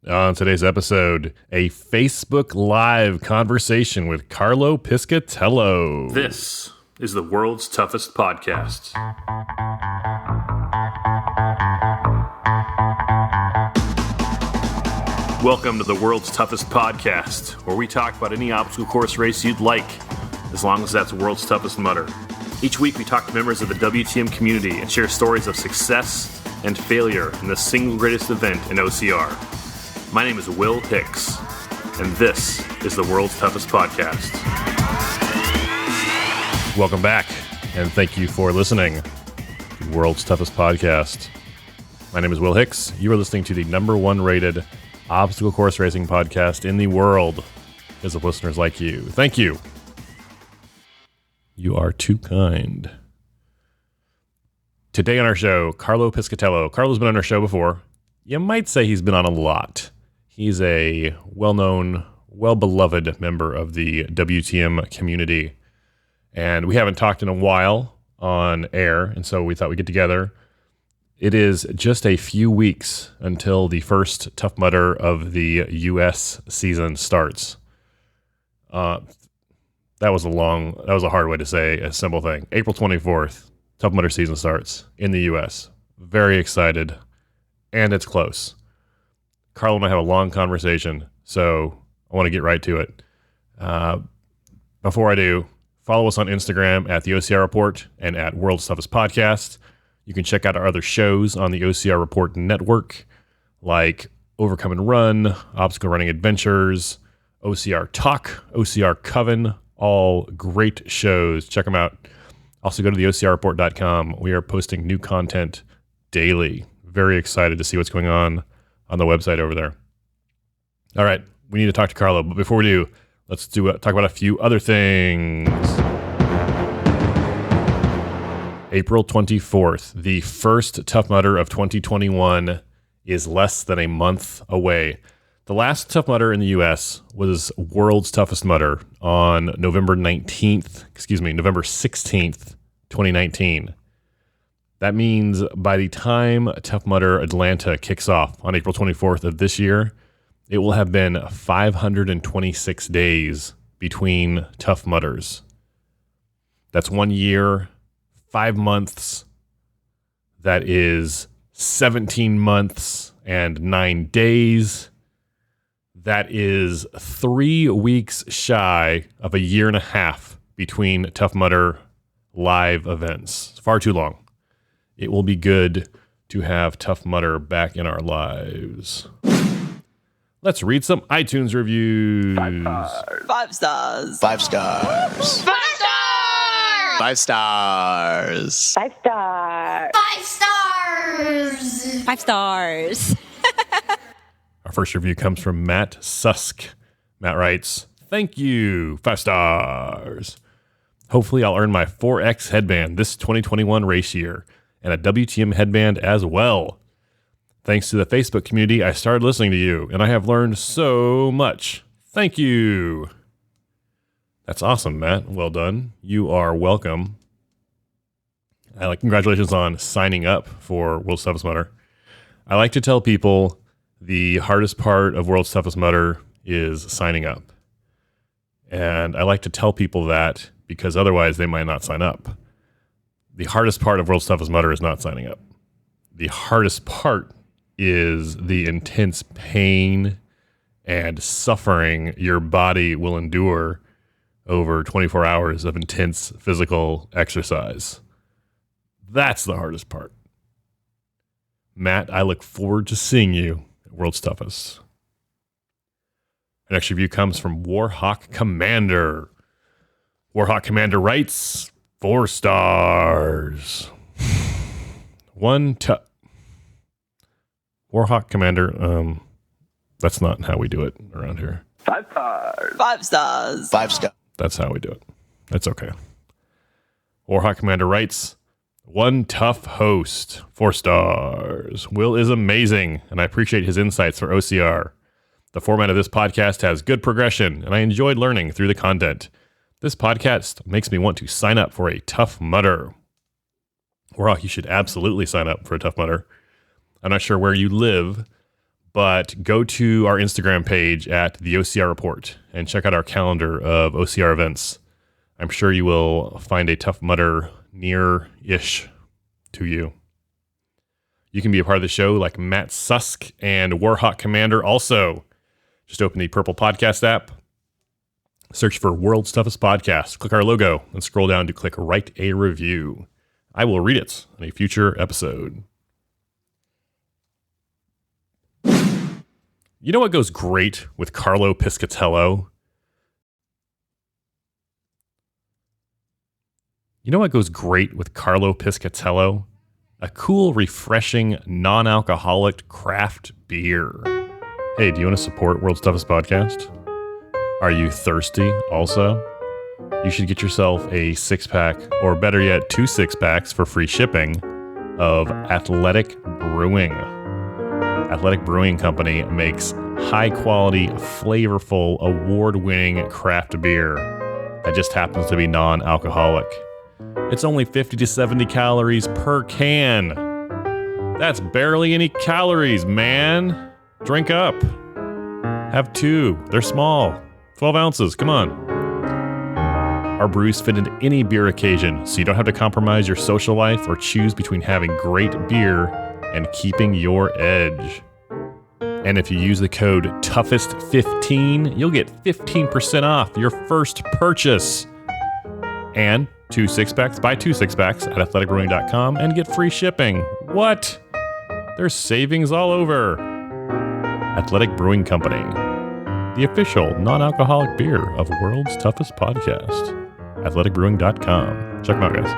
On today's episode, a Facebook Live conversation with Carlo Piscitello. This is the world's toughest podcast. Welcome to the world's toughest podcast, where we talk about any obstacle course race you'd like, as long as that's World's Toughest Mudder. Each week we talk to members of the WTM community and share stories of success and failure in the single greatest event in OCR. My name is Will Hicks, and this is the world's toughest podcast. Welcome back, and thank you for listening to the world's toughest podcast. My name is Will Hicks. You are listening to the number one rated obstacle course racing podcast in the world because of listeners like you. Thank you. You are too kind. Today on our show, Carlo Piscitello. Carlo's been on our show before. You might say he's been on a lot. He's a well-known, well-beloved member of the WTM community. And we haven't talked in a while on air, and so we thought we'd get together. It is just a few weeks until the first Tough Mudder of the U.S. season starts. That was a hard way to say a simple thing. April 24th, Tough Mudder season starts in the U.S. Very excited, and it's close. Carlo and I have a long conversation, so I want to get right to it. Before I do, follow us on Instagram at the OCR Report and at World's Toughest Podcast. You can check out our other shows on the OCR Report network, like Overcome and Run, Obstacle Running Adventures, OCR Talk, OCR Coven, all great shows. Check them out. Also go to the OCRreport.com. We are posting new content daily. Very excited to see what's going on the website over there. All right, we need to talk to Carlo, but before we do, let's talk about a few other things. April 24th, the first Tough Mudder of 2021 is less than a month away. The last Tough Mudder in the U.S. was World's Toughest Mudder on November 16th, 2019. That means by the time Tough Mudder Atlanta kicks off on April 24th of this year, it will have been 526 days between Tough Mudders. That's 1 year, 5 months. That is 17 months and 9 days. That is 3 weeks shy of a year and a half between Tough Mudder live events. It's far too long. It will be good to have Tough Mudder back in our lives. Let's read some iTunes reviews. 5 stars. 5 stars. 5 stars. 5 stars. 5 stars. 5 stars. 5 stars. Our first review comes from Matt Susk. Matt writes, "Thank you, 5 stars. Hopefully I'll earn my 4X headband this 2021 race year, and a WTM headband as well. Thanks to the Facebook community, I started listening to you, and I have learned so much. Thank you." That's awesome, Matt. Well done. You are welcome. Congratulations on signing up for World's Toughest Mudder. I like to tell people the hardest part of World's Toughest Mudder is signing up. And I like to tell people that because otherwise they might not sign up. The hardest part of World's Toughest Mudder is not signing up. The hardest part is the intense pain and suffering your body will endure over 24 hours of intense physical exercise. That's the hardest part. Matt, I look forward to seeing you at World's Toughest. Our next review comes from Warhawk Commander. Warhawk Commander writes, 4 stars. Warhawk Commander, that's not how we do it around here. 5 stars. 5 stars. 5 stars. That's how we do it. That's okay. Warhawk Commander writes, 1 tough host, 4 stars. Will is amazing, and I appreciate his insights for OCR. The format of this podcast has good progression, and I enjoyed learning through the content. This podcast makes me want to sign up for a Tough Mudder. Warhawk, you should absolutely sign up for a Tough Mudder. I'm not sure where you live, But go to our Instagram page at the OCR Report and check out our calendar of OCR events. I'm sure you will find a Tough Mudder near-ish to you. You can be a part of the show like Matt Susk and Warhawk Commander. Also, just open the Purple Podcast app, search for World's Toughest Podcast, click our logo, and scroll down to click Write a Review. I will read it in a future episode. You know what goes great with Carlo Piscitello? A cool, refreshing, non-alcoholic craft beer. Hey, do you want to support World's Toughest Podcast? Are you thirsty also? You should get yourself a 6-pack, or better yet, 2 6-packs for free shipping of Athletic Brewing. Athletic Brewing Company makes high-quality, flavorful, award-winning craft beer that just happens to be non-alcoholic. It's only 50 to 70 calories per can. That's barely any calories, man. Drink up. Have 2. They're small. 12 ounces. Come on. Our brews fit into any beer occasion, so you don't have to compromise your social life or choose between having great beer and keeping your edge. And if you use the code TOUGHEST15, you'll get 15% off your first purchase. And 2 6-packs, buy 2 6-packs at athleticbrewing.com and get free shipping. What? There's savings all over. Athletic Brewing Company, the official non-alcoholic beer of World's Toughest Podcast. athleticbrewing.com. Check them out, guys.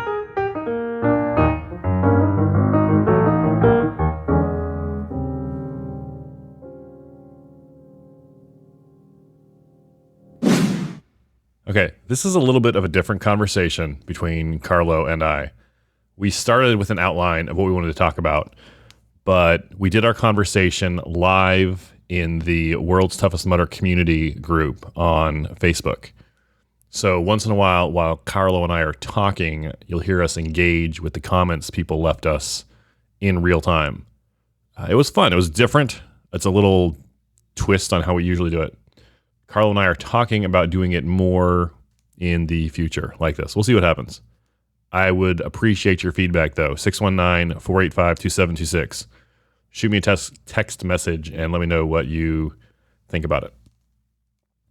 Okay, this is a little bit of a different conversation between Carlo and I. We started with an outline of what we wanted to talk about, but we did our conversation live in the World's Toughest Mudder community group on Facebook. So once in a while Carlo and I are talking, you'll hear us engage with the comments people left us in real time. It was fun. It was different. It's a little twist on how we usually do it. Carlo and I are talking about doing it more in the future like this. We'll see what happens. I would appreciate your feedback, though. 619-485-2726. Shoot me a text message and let me know what you think about it.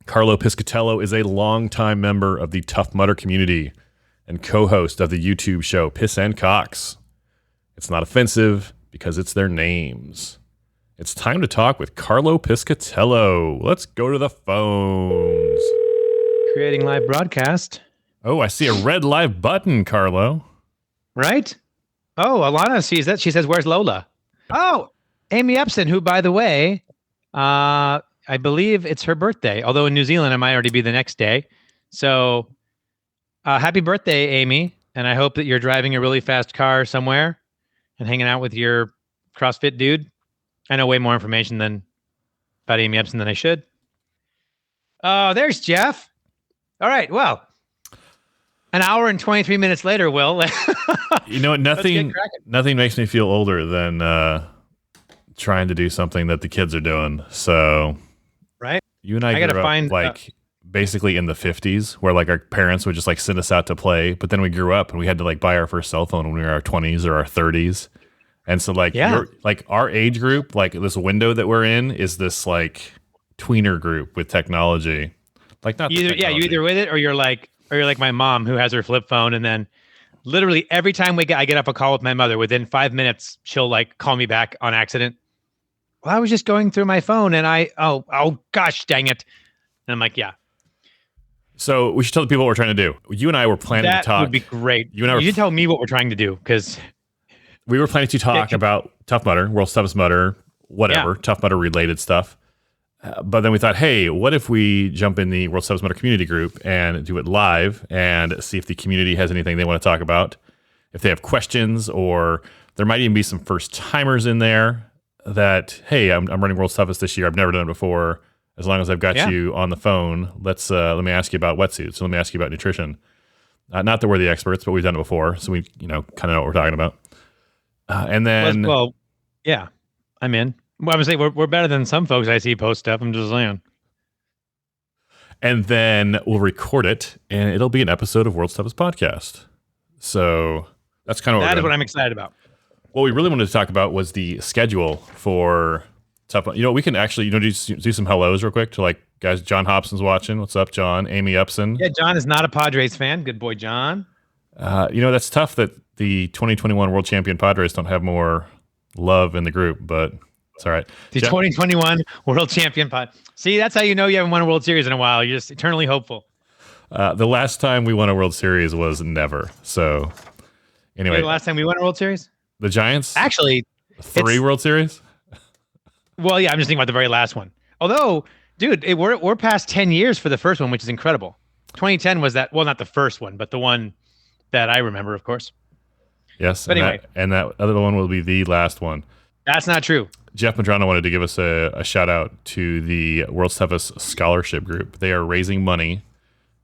Carlo Piscitello is a longtime member of the Tough Mudder community and co-host of the YouTube show Piss and Cox. It's not offensive because it's their names. It's time to talk with Carlo Piscitello. Let's go to the phones. Creating live broadcast. Oh, I see a red live button, Carlo. Right? Oh, Alana sees that. She says, "Where's Lola?" Oh, Amy Epson, who, by the way, I believe it's her birthday. Although in New Zealand, it might already be the next day. So happy birthday, Amy. And I hope that you're driving a really fast car somewhere and hanging out with your CrossFit dude. I know way more information about Amy Epson than I should. Oh, there's Jeff. All right. Well, an hour and 23 minutes later, Will. You know what? Nothing makes me feel older than trying to do something that the kids are doing. So, right. You and I grew up basically in the 50s, where like our parents would just like send us out to play. But then we grew up and we had to like buy our first cell phone when we were in our 20s or our 30s. And so like our age group, like this window that we're in is this like tweener group with technology. Like not you either with it or you're like my mom who has her flip phone, and then literally every time I get off a call with my mother, within 5 minutes she'll like call me back on accident. Well, I was just going through my phone and oh gosh dang it. And I'm like, yeah. So we should tell the people what we're trying to do. You and I were planning to talk. That would be great. You tell me what we're trying to do, because we were planning to talk about Tough Mudder, World's Toughest Mudder, whatever, Tough Mudder related stuff. But then we thought, hey, what if we jump in the World's Toughest Mudder community group and do it live and see if the community has anything they want to talk about, if they have questions, or there might even be some first timers in there that, hey, I'm running World's Toughest this year. I've never done it before. As long as I've got you on the phone, let me ask you about wetsuits. Let me ask you about nutrition. Not that we're the experts, but we've done it before, so we kind of know what we're talking about. And then, yeah, I'm in. Well, I'm saying we're better than some folks I see post stuff. I'm just saying. And then we'll record it, and it'll be an episode of World's Toughest Podcast. So that's kind of what I'm excited about. What we really wanted to talk about was the schedule for Tough. We can actually do some hellos real quick to like guys. John Hobson's watching. What's up, John? Amy Upson. Yeah, John is not a Padres fan. Good boy, John. That's tough that the 2021 World Champion Padres don't have more love in the group, but it's all right. The 2021 World Champion Pod. See, that's how you know you haven't won a World Series in a while. You're just eternally hopeful. The last time we won a World Series was never. So anyway, the last time we won a World Series? The Giants? Actually, 3 World Series? Well, yeah, I'm just thinking about the very last one. Although, dude, we're past 10 years for the first one, which is incredible. 2010 was that, well, not the first one, but the one that I remember, of course. Yes. But anyway. That other one will be the last one. That's not true. Jeff Madrano wanted to give us a shout out to the World's Toughest Scholarship Group. They are raising money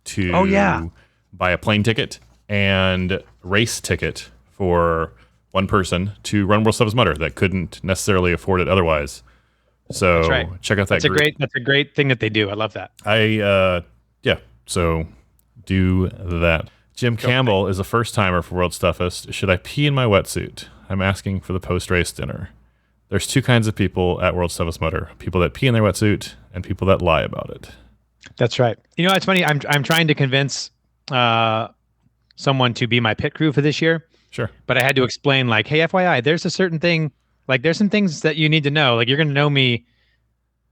to buy a plane ticket and race ticket for one person to run World's Toughest Mudder that couldn't necessarily afford it otherwise. So that's right. Check out that group. That's a great thing that they do. I love that. So do that. Jim Campbell is a first timer for World's Toughest. Should I pee in my wetsuit? I'm asking for the post-race dinner. There's 2 kinds of people at World's Toughest Mudder: people that pee in their wetsuit and people that lie about it. That's right. You know, it's funny. I'm trying to convince someone to be my pit crew for this year. Sure. But I had to explain, like, hey, FYI, there's a certain thing, like, there's some things that you need to know. Like, you're going to know me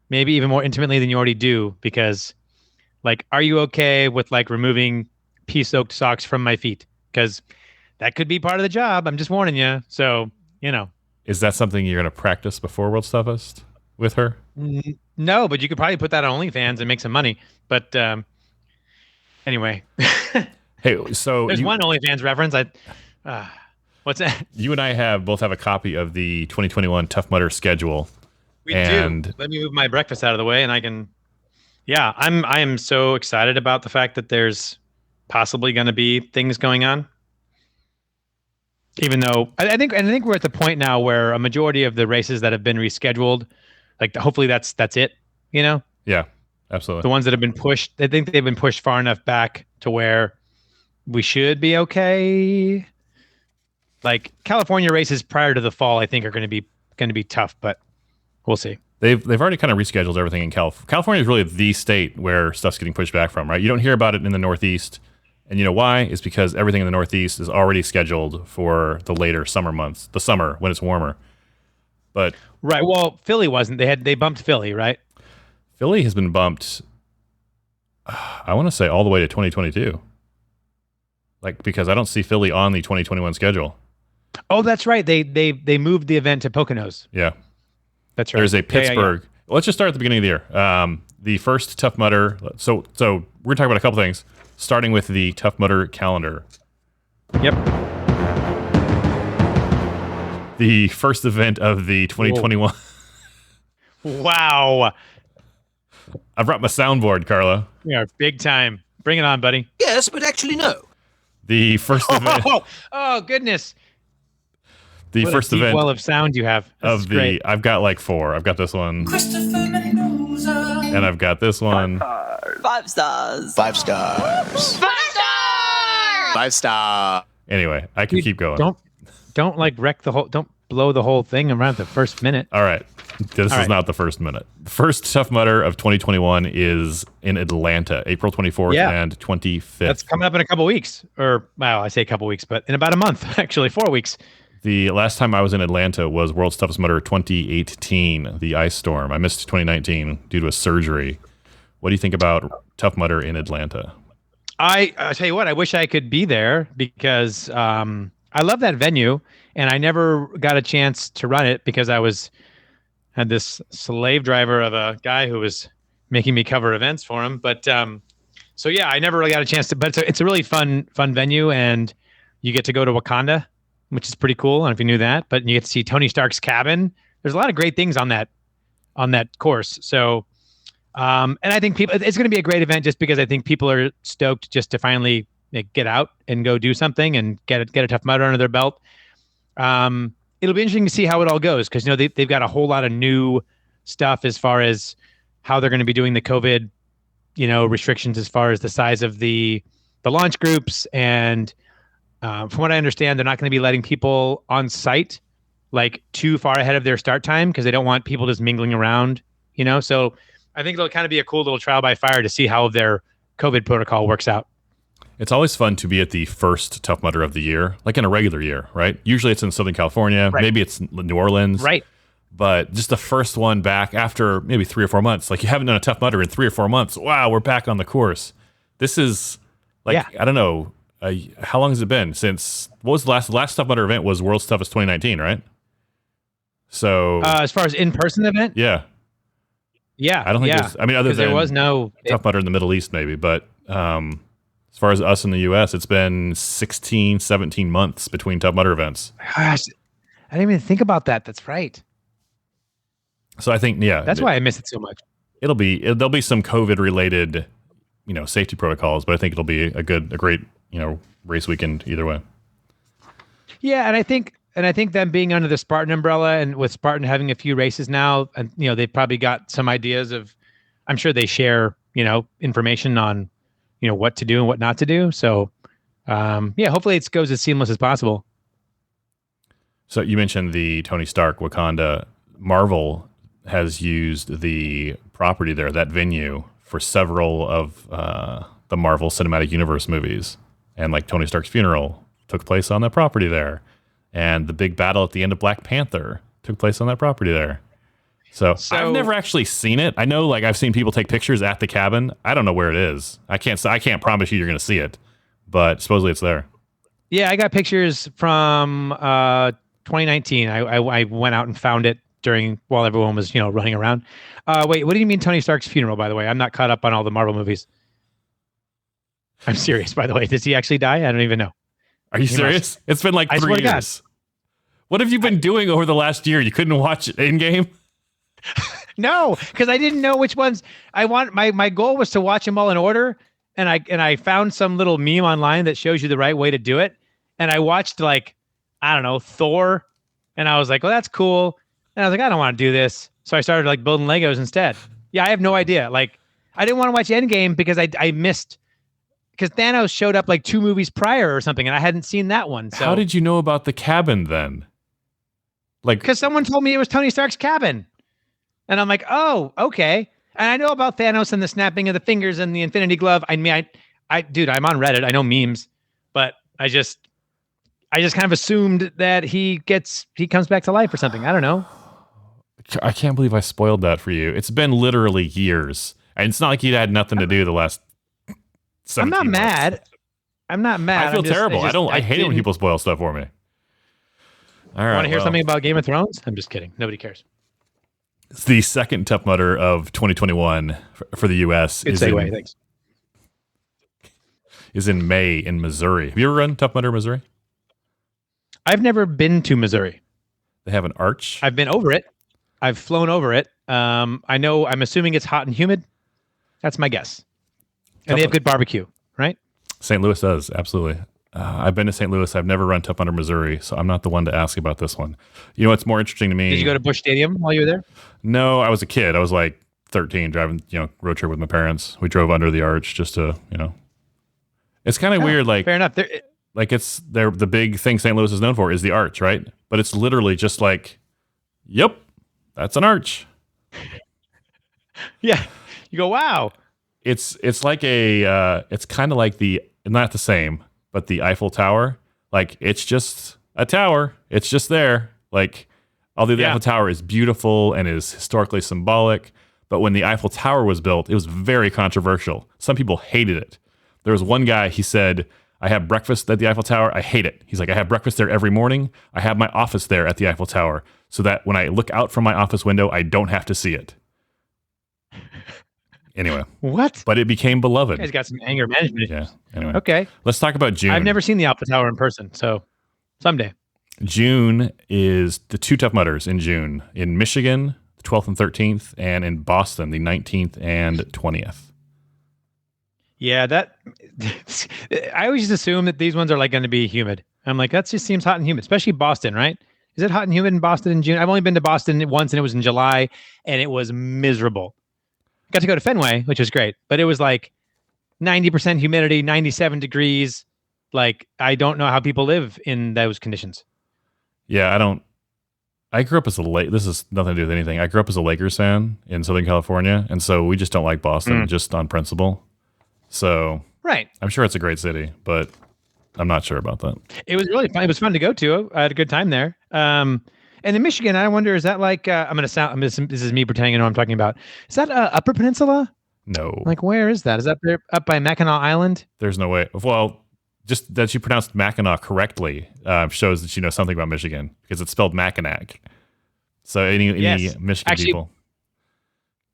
maybe even more intimately than you already do, because, like, are you okay with, like, removing pee-soaked socks from my feet? Because that could be part of the job. I'm just warning you. So, Is that something you're going to practice before World's Toughest with her? No, but you could probably put that on OnlyFans and make some money. But anyway. Hey, so there's one OnlyFans reference. What's that? You and I both have a copy of the 2021 Tough Mudder schedule. We do. Let me move my breakfast out of the way, and I can. Yeah, I am so excited about the fact that there's possibly going to be things going on. Even though I think we're at the point now where a majority of the races that have been rescheduled, like hopefully that's it. Yeah, absolutely. The ones that have been pushed, I think they've been pushed far enough back to where we should be okay. Like California races prior to the fall, I think are going to be tough, but we'll see. They've already kind of rescheduled everything in California. California is really the state where stuff's getting pushed back from, right? You don't hear about it in the Northeast, and you know why? It's because everything in the Northeast is already scheduled for the later summer months, the summer when it's warmer. But right, well, Philly wasn't. They bumped Philly, right? Philly has been bumped. I want to say all the way to 2022. Like because I don't see Philly on the 2021 schedule. Oh, that's right. They moved the event to Poconos. Yeah. That's right. There's a Pittsburgh. Yeah. Let's just start at the beginning of the year. The first Tough Mudder. So we're talking about a couple things, starting with the Tough Mudder calendar. Yep. The first event of the 2021. Wow. I brought my soundboard, Carlo. We are big time. Bring it on, buddy. Yes, but actually no. The first event. Oh goodness. The what first a deep event well of sound you have. Of the great. I've got like 4. I've got this one. And I've got this one. 5 stars. 5 stars. 5 stars. 5 stars. Anyway, I can keep going. Don't like wreck the whole. Don't blow the whole thing around the first minute. All right. This is not the first minute. The first Tough Mudder of 2021 is in Atlanta, April 24th and 25th. That's coming up in a couple weeks. Or, well, I say a couple weeks, but in about a month, actually, 4 weeks. The last time I was in Atlanta was World's Toughest Mudder 2018, the ice storm. I missed 2019 due to a surgery. What do you think about Tough Mudder in Atlanta? I tell you what, I wish I could be there because I love that venue, and I never got a chance to run it because I had this slave driver of a guy who was making me cover events for him. But so yeah, I never really got a chance to. But it's a really fun venue, and you get to go to Wakanda, which is pretty cool. I don't know if you knew that, but you get to see Tony Stark's cabin. There's a lot of great things on that course. So, and I think it's going to be a great event just because I think people are stoked just to finally get out and go do something and get a Tough Mudder under their belt. it'll be interesting to see how it all goes because they've got a whole lot of new stuff as far as how they're going to be doing the COVID, restrictions as far as the size of the launch groups. And from what I understand, they're not going to be letting people on site like too far ahead of their start time because they don't want people just mingling around, So I think it'll kind of be a cool little trial by fire to see how their COVID protocol works out. It's always fun to be at the first Tough Mudder of the year, like in a regular year, right? Usually it's in Southern California. Right. Maybe it's New Orleans. Right. But just the first one back after maybe 3 or 4 months. Like you haven't done a Tough Mudder in 3 or 4 months. Wow, we're back on the course. This is I don't know. How long has it been since, what was the last Tough Mudder event was World's Toughest 2019, right? So as far as in-person event? Yeah. Yeah. I don't think there's, other than there was no Tough Mudder in the Middle East maybe, but as far as us in the US, it's been 16, 17 months between Tough Mudder events. Gosh, I didn't even think about that. That's right. So I think, that's why I miss it so much. There'll be some COVID related, safety protocols, but I think it'll be a great, race weekend either way. Yeah, and I think them being under the Spartan umbrella and with Spartan having a few races now, and they've probably got some ideas of, I'm sure they share, information on, what to do and what not to do. So, hopefully it goes as seamless as possible. So you mentioned the Tony Stark Wakanda. Marvel has used the property there, that venue, for several of the Marvel Cinematic Universe movies. And like Tony Stark's funeral took place on that property there. And the big battle at the end of Black Panther took place on that property there. So I've never actually seen it. I know, like, I've seen people take pictures at the cabin. I don't know where it is. I can't promise you're going to see it, but supposedly it's there. Yeah, I got pictures from 2019. I went out and found it while everyone was running around. Wait, what do you mean Tony Stark's funeral? By the way, I'm not caught up on all the Marvel movies. I'm serious. By the way, does he actually die? I don't even know. Are you serious? It's been like 3 years. What have you been doing over the last year? You couldn't watch Endgame? No, because I didn't know which ones I want. My goal was to watch them all in order, and I found some little meme online that shows you the right way to do it. And I watched Thor, and I was like, well, that's cool. And I was like, I don't want to do this, so I started building Legos instead. Yeah, I have no idea. I didn't want to watch Endgame because I missed, because Thanos showed up 2 movies prior or something, and I hadn't seen that one. So how did you know about the cabin then? Because someone told me it was Tony Stark's cabin. And I'm like, oh, okay. And I know about Thanos and the snapping of the fingers and the Infinity Glove. I mean, dude, I'm on Reddit. I know memes, but I just kind of assumed that he comes back to life or something. I don't know. I can't believe I spoiled that for you. It's been literally years, and it's not like you had nothing to do the last 17 I'm not months. mad. I'm not mad. I feel terrible. I hate it when people spoil stuff for me. All right. Want to hear something about Game of Thrones? I'm just kidding. Nobody cares. It's the second Tough Mudder of 2021 for the U.S. Good segue, thanks. Is in May in Missouri. Have you ever run Tough Mudder, Missouri? I've never been to Missouri. They have an arch. I've been over it. I've flown over it. I'm assuming it's hot and humid. That's my guess. And they have good barbecue, right? St. Louis does, absolutely. I've been to St. Louis. I've never run Tough Mudder, Missouri, so I'm not the one to ask about this one. You know what's more interesting to me? Did you go to Busch Stadium while you were there? No, I was a kid. I was 13, driving, road trip with my parents. We drove under the arch just to, It's kind of weird. Fair enough. The big thing St. Louis is known for is the arch, right? But it's literally just yep, that's an arch. Yeah. You go, wow. It's like it's kind of like not the same, but the Eiffel Tower. It's just a tower. It's just there. Although the Eiffel Tower is beautiful and is historically symbolic, but when the Eiffel Tower was built, it was very controversial. Some people hated it. There was one guy, he said, I have breakfast at the Eiffel Tower. I hate it. He's like, I have breakfast there every morning. I have my office there at the Eiffel Tower so that when I look out from my office window, I don't have to see it. Anyway. What? But it became beloved. You guys got some anger management. Yeah. Anyway. Okay. Let's talk about June. I've never seen the Eiffel Tower in person, so someday. June is the 2 Tough Mudders in June. In Michigan, the 12th and 13th, and in Boston, the 19th and 20th. Yeah, I always just assume that these ones are going to be humid. I'm like, that just seems hot and humid, especially Boston, right? Is it hot and humid in Boston in June? I've only been to Boston once, and it was in July, and it was miserable. Got to go to Fenway, which was great, but it was like 90% humidity, 97 degrees. Like, I don't know how people live in those conditions. Yeah, I grew up as this is nothing to do with anything. I grew up as a Lakers fan in Southern California, and so we just don't like Boston just on principle. So Right. I'm sure it's a great city, but I'm not sure about that. It was really fun. It was fun to go to. I had a good time there. And in Michigan, I wonder, is that like, this is me pretending I know what I'm talking about. Is that Upper Peninsula? No. Like, where is that? Is that there up by Mackinac Island? There's no way. Well, just that you pronounced Mackinac correctly shows that you know something about Michigan because it's spelled Mackinac. So any Michigan people.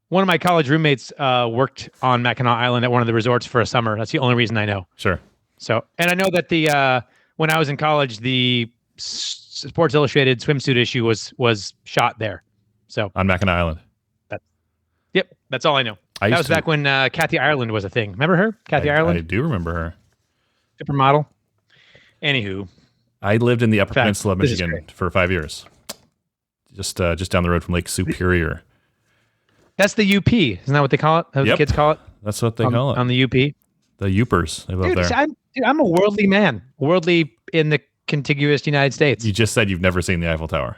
One of my college roommates worked on Mackinac Island at one of the resorts for a summer. That's the only reason I know. Sure. So, and I know that the when I was in college, the Sports Illustrated swimsuit issue was shot there. So on Mackinac Island. Yep, that's all I know. That was back when Kathy Ireland was a thing. Remember her, Kathy Ireland? I do remember her. Supermodel. Anywho, I lived in the Upper Peninsula of Michigan for 5 years. Just down the road from Lake Superior. That's the UP. Isn't that what they call it? How the kids call it? That's what they call it. On the UP. The Youpers. They live there. I'm a worldly man. Worldly in the contiguous United States. You just said you've never seen the Eiffel Tower.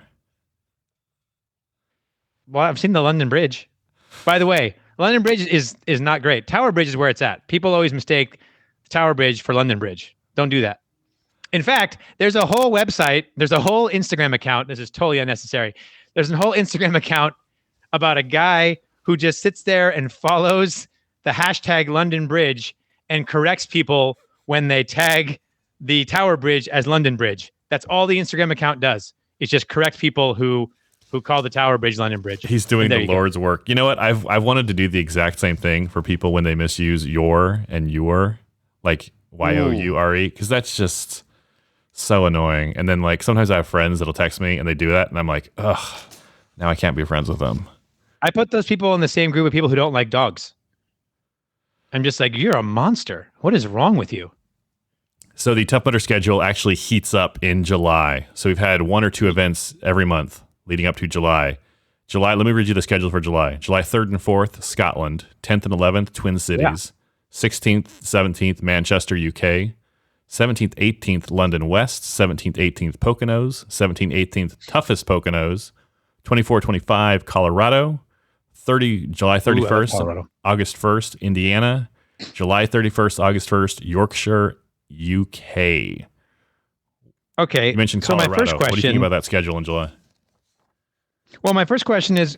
Well, I've seen the London Bridge. By the way, London Bridge is not great. Tower Bridge is where it's at. People always mistake Tower Bridge for London Bridge. Don't do that. In fact, there's a whole website, there's a whole Instagram account. This is totally unnecessary. There's a whole Instagram account about a guy who just sits there and follows the hashtag London Bridge and corrects people when they tag the Tower Bridge as London Bridge. That's all the Instagram account does. It's just correct people who call the Tower Bridge London Bridge. He's doing the Lord's work. You know what? I've wanted to do the exact same thing for people when they misuse your and your, like YOURE, because that's just so annoying. And then like sometimes I have friends that'll text me and they do that, and I'm like, ugh, now I can't be friends with them. I put those people in the same group of people who don't like dogs. I'm just like, you're a monster. What is wrong with you? So the Tough Mudder schedule actually heats up in July. So we've had 1 or 2 events every month leading up to July. Let me read you the schedule for July. July 3rd and 4th, Scotland. 10th and 11th, Twin Cities. 16th, 17th, Manchester, UK. 17th, 18th, London West. 17th, 18th, Poconos. 17th, 18th, toughest Poconos. 24, 25, Colorado. July 31st, August 1st, Indiana. July 31st, August 1st, Yorkshire, UK. Okay. You mentioned Colorado. So my first question, what do you think about that schedule in July? Well, my first question is,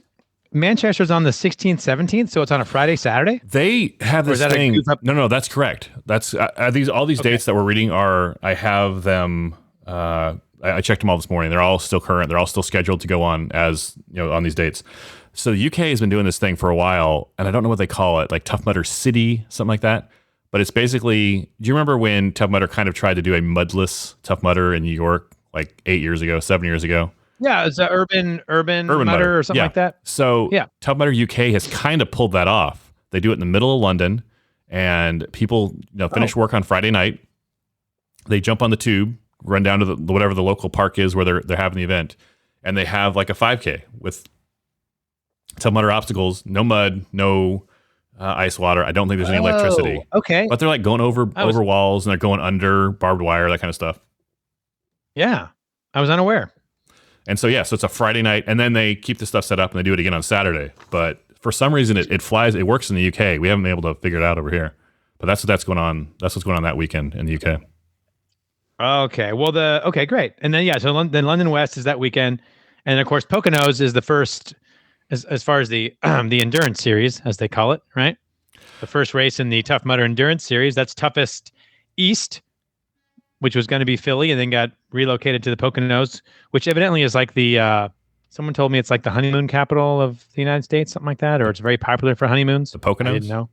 Manchester's on the 16th, 17th, so it's on a Friday, Saturday? They have this thing. No, that's correct. That's all these dates that we're reading are, I have them, I checked them all this morning. They're all still current. They're all still scheduled to go on as, on these dates. So the UK has been doing this thing for a while, and I don't know what they call it, like Tough Mudder City, something like that. But it's basically, do you remember when Tough Mudder kind of tried to do a mudless Tough Mudder in New York like 7 years ago? Yeah, it's an urban mudder or something like that. So Tough Mudder UK has kind of pulled that off. They do it in the middle of London, and people finish work on Friday night. They jump on the tube, run down to whatever the local park is where they're having the event, and they have like a 5K with Tough Mudder obstacles, no mud, no ice water. I don't think there's any electricity. Okay. But they're like going over walls, and they're going under barbed wire, that kind of stuff. Yeah. I was unaware. And so it's a Friday night, and then they keep the stuff set up and they do it again on Saturday. But for some reason it flies, it works in the UK. We haven't been able to figure it out over here. But that's what's going on. That's what's going on that weekend in the UK. Okay. Well, great. And then so London West is that weekend. And of course Poconos is the first as far as the endurance series, as they call it, right? The first race in the Tough Mudder endurance series. That's toughest East, which was going to be Philly, and then got relocated to the Poconos, which evidently is like the someone told me it's like the honeymoon capital of the United States, something like that, or it's very popular for honeymoons. The Poconos? I didn't know.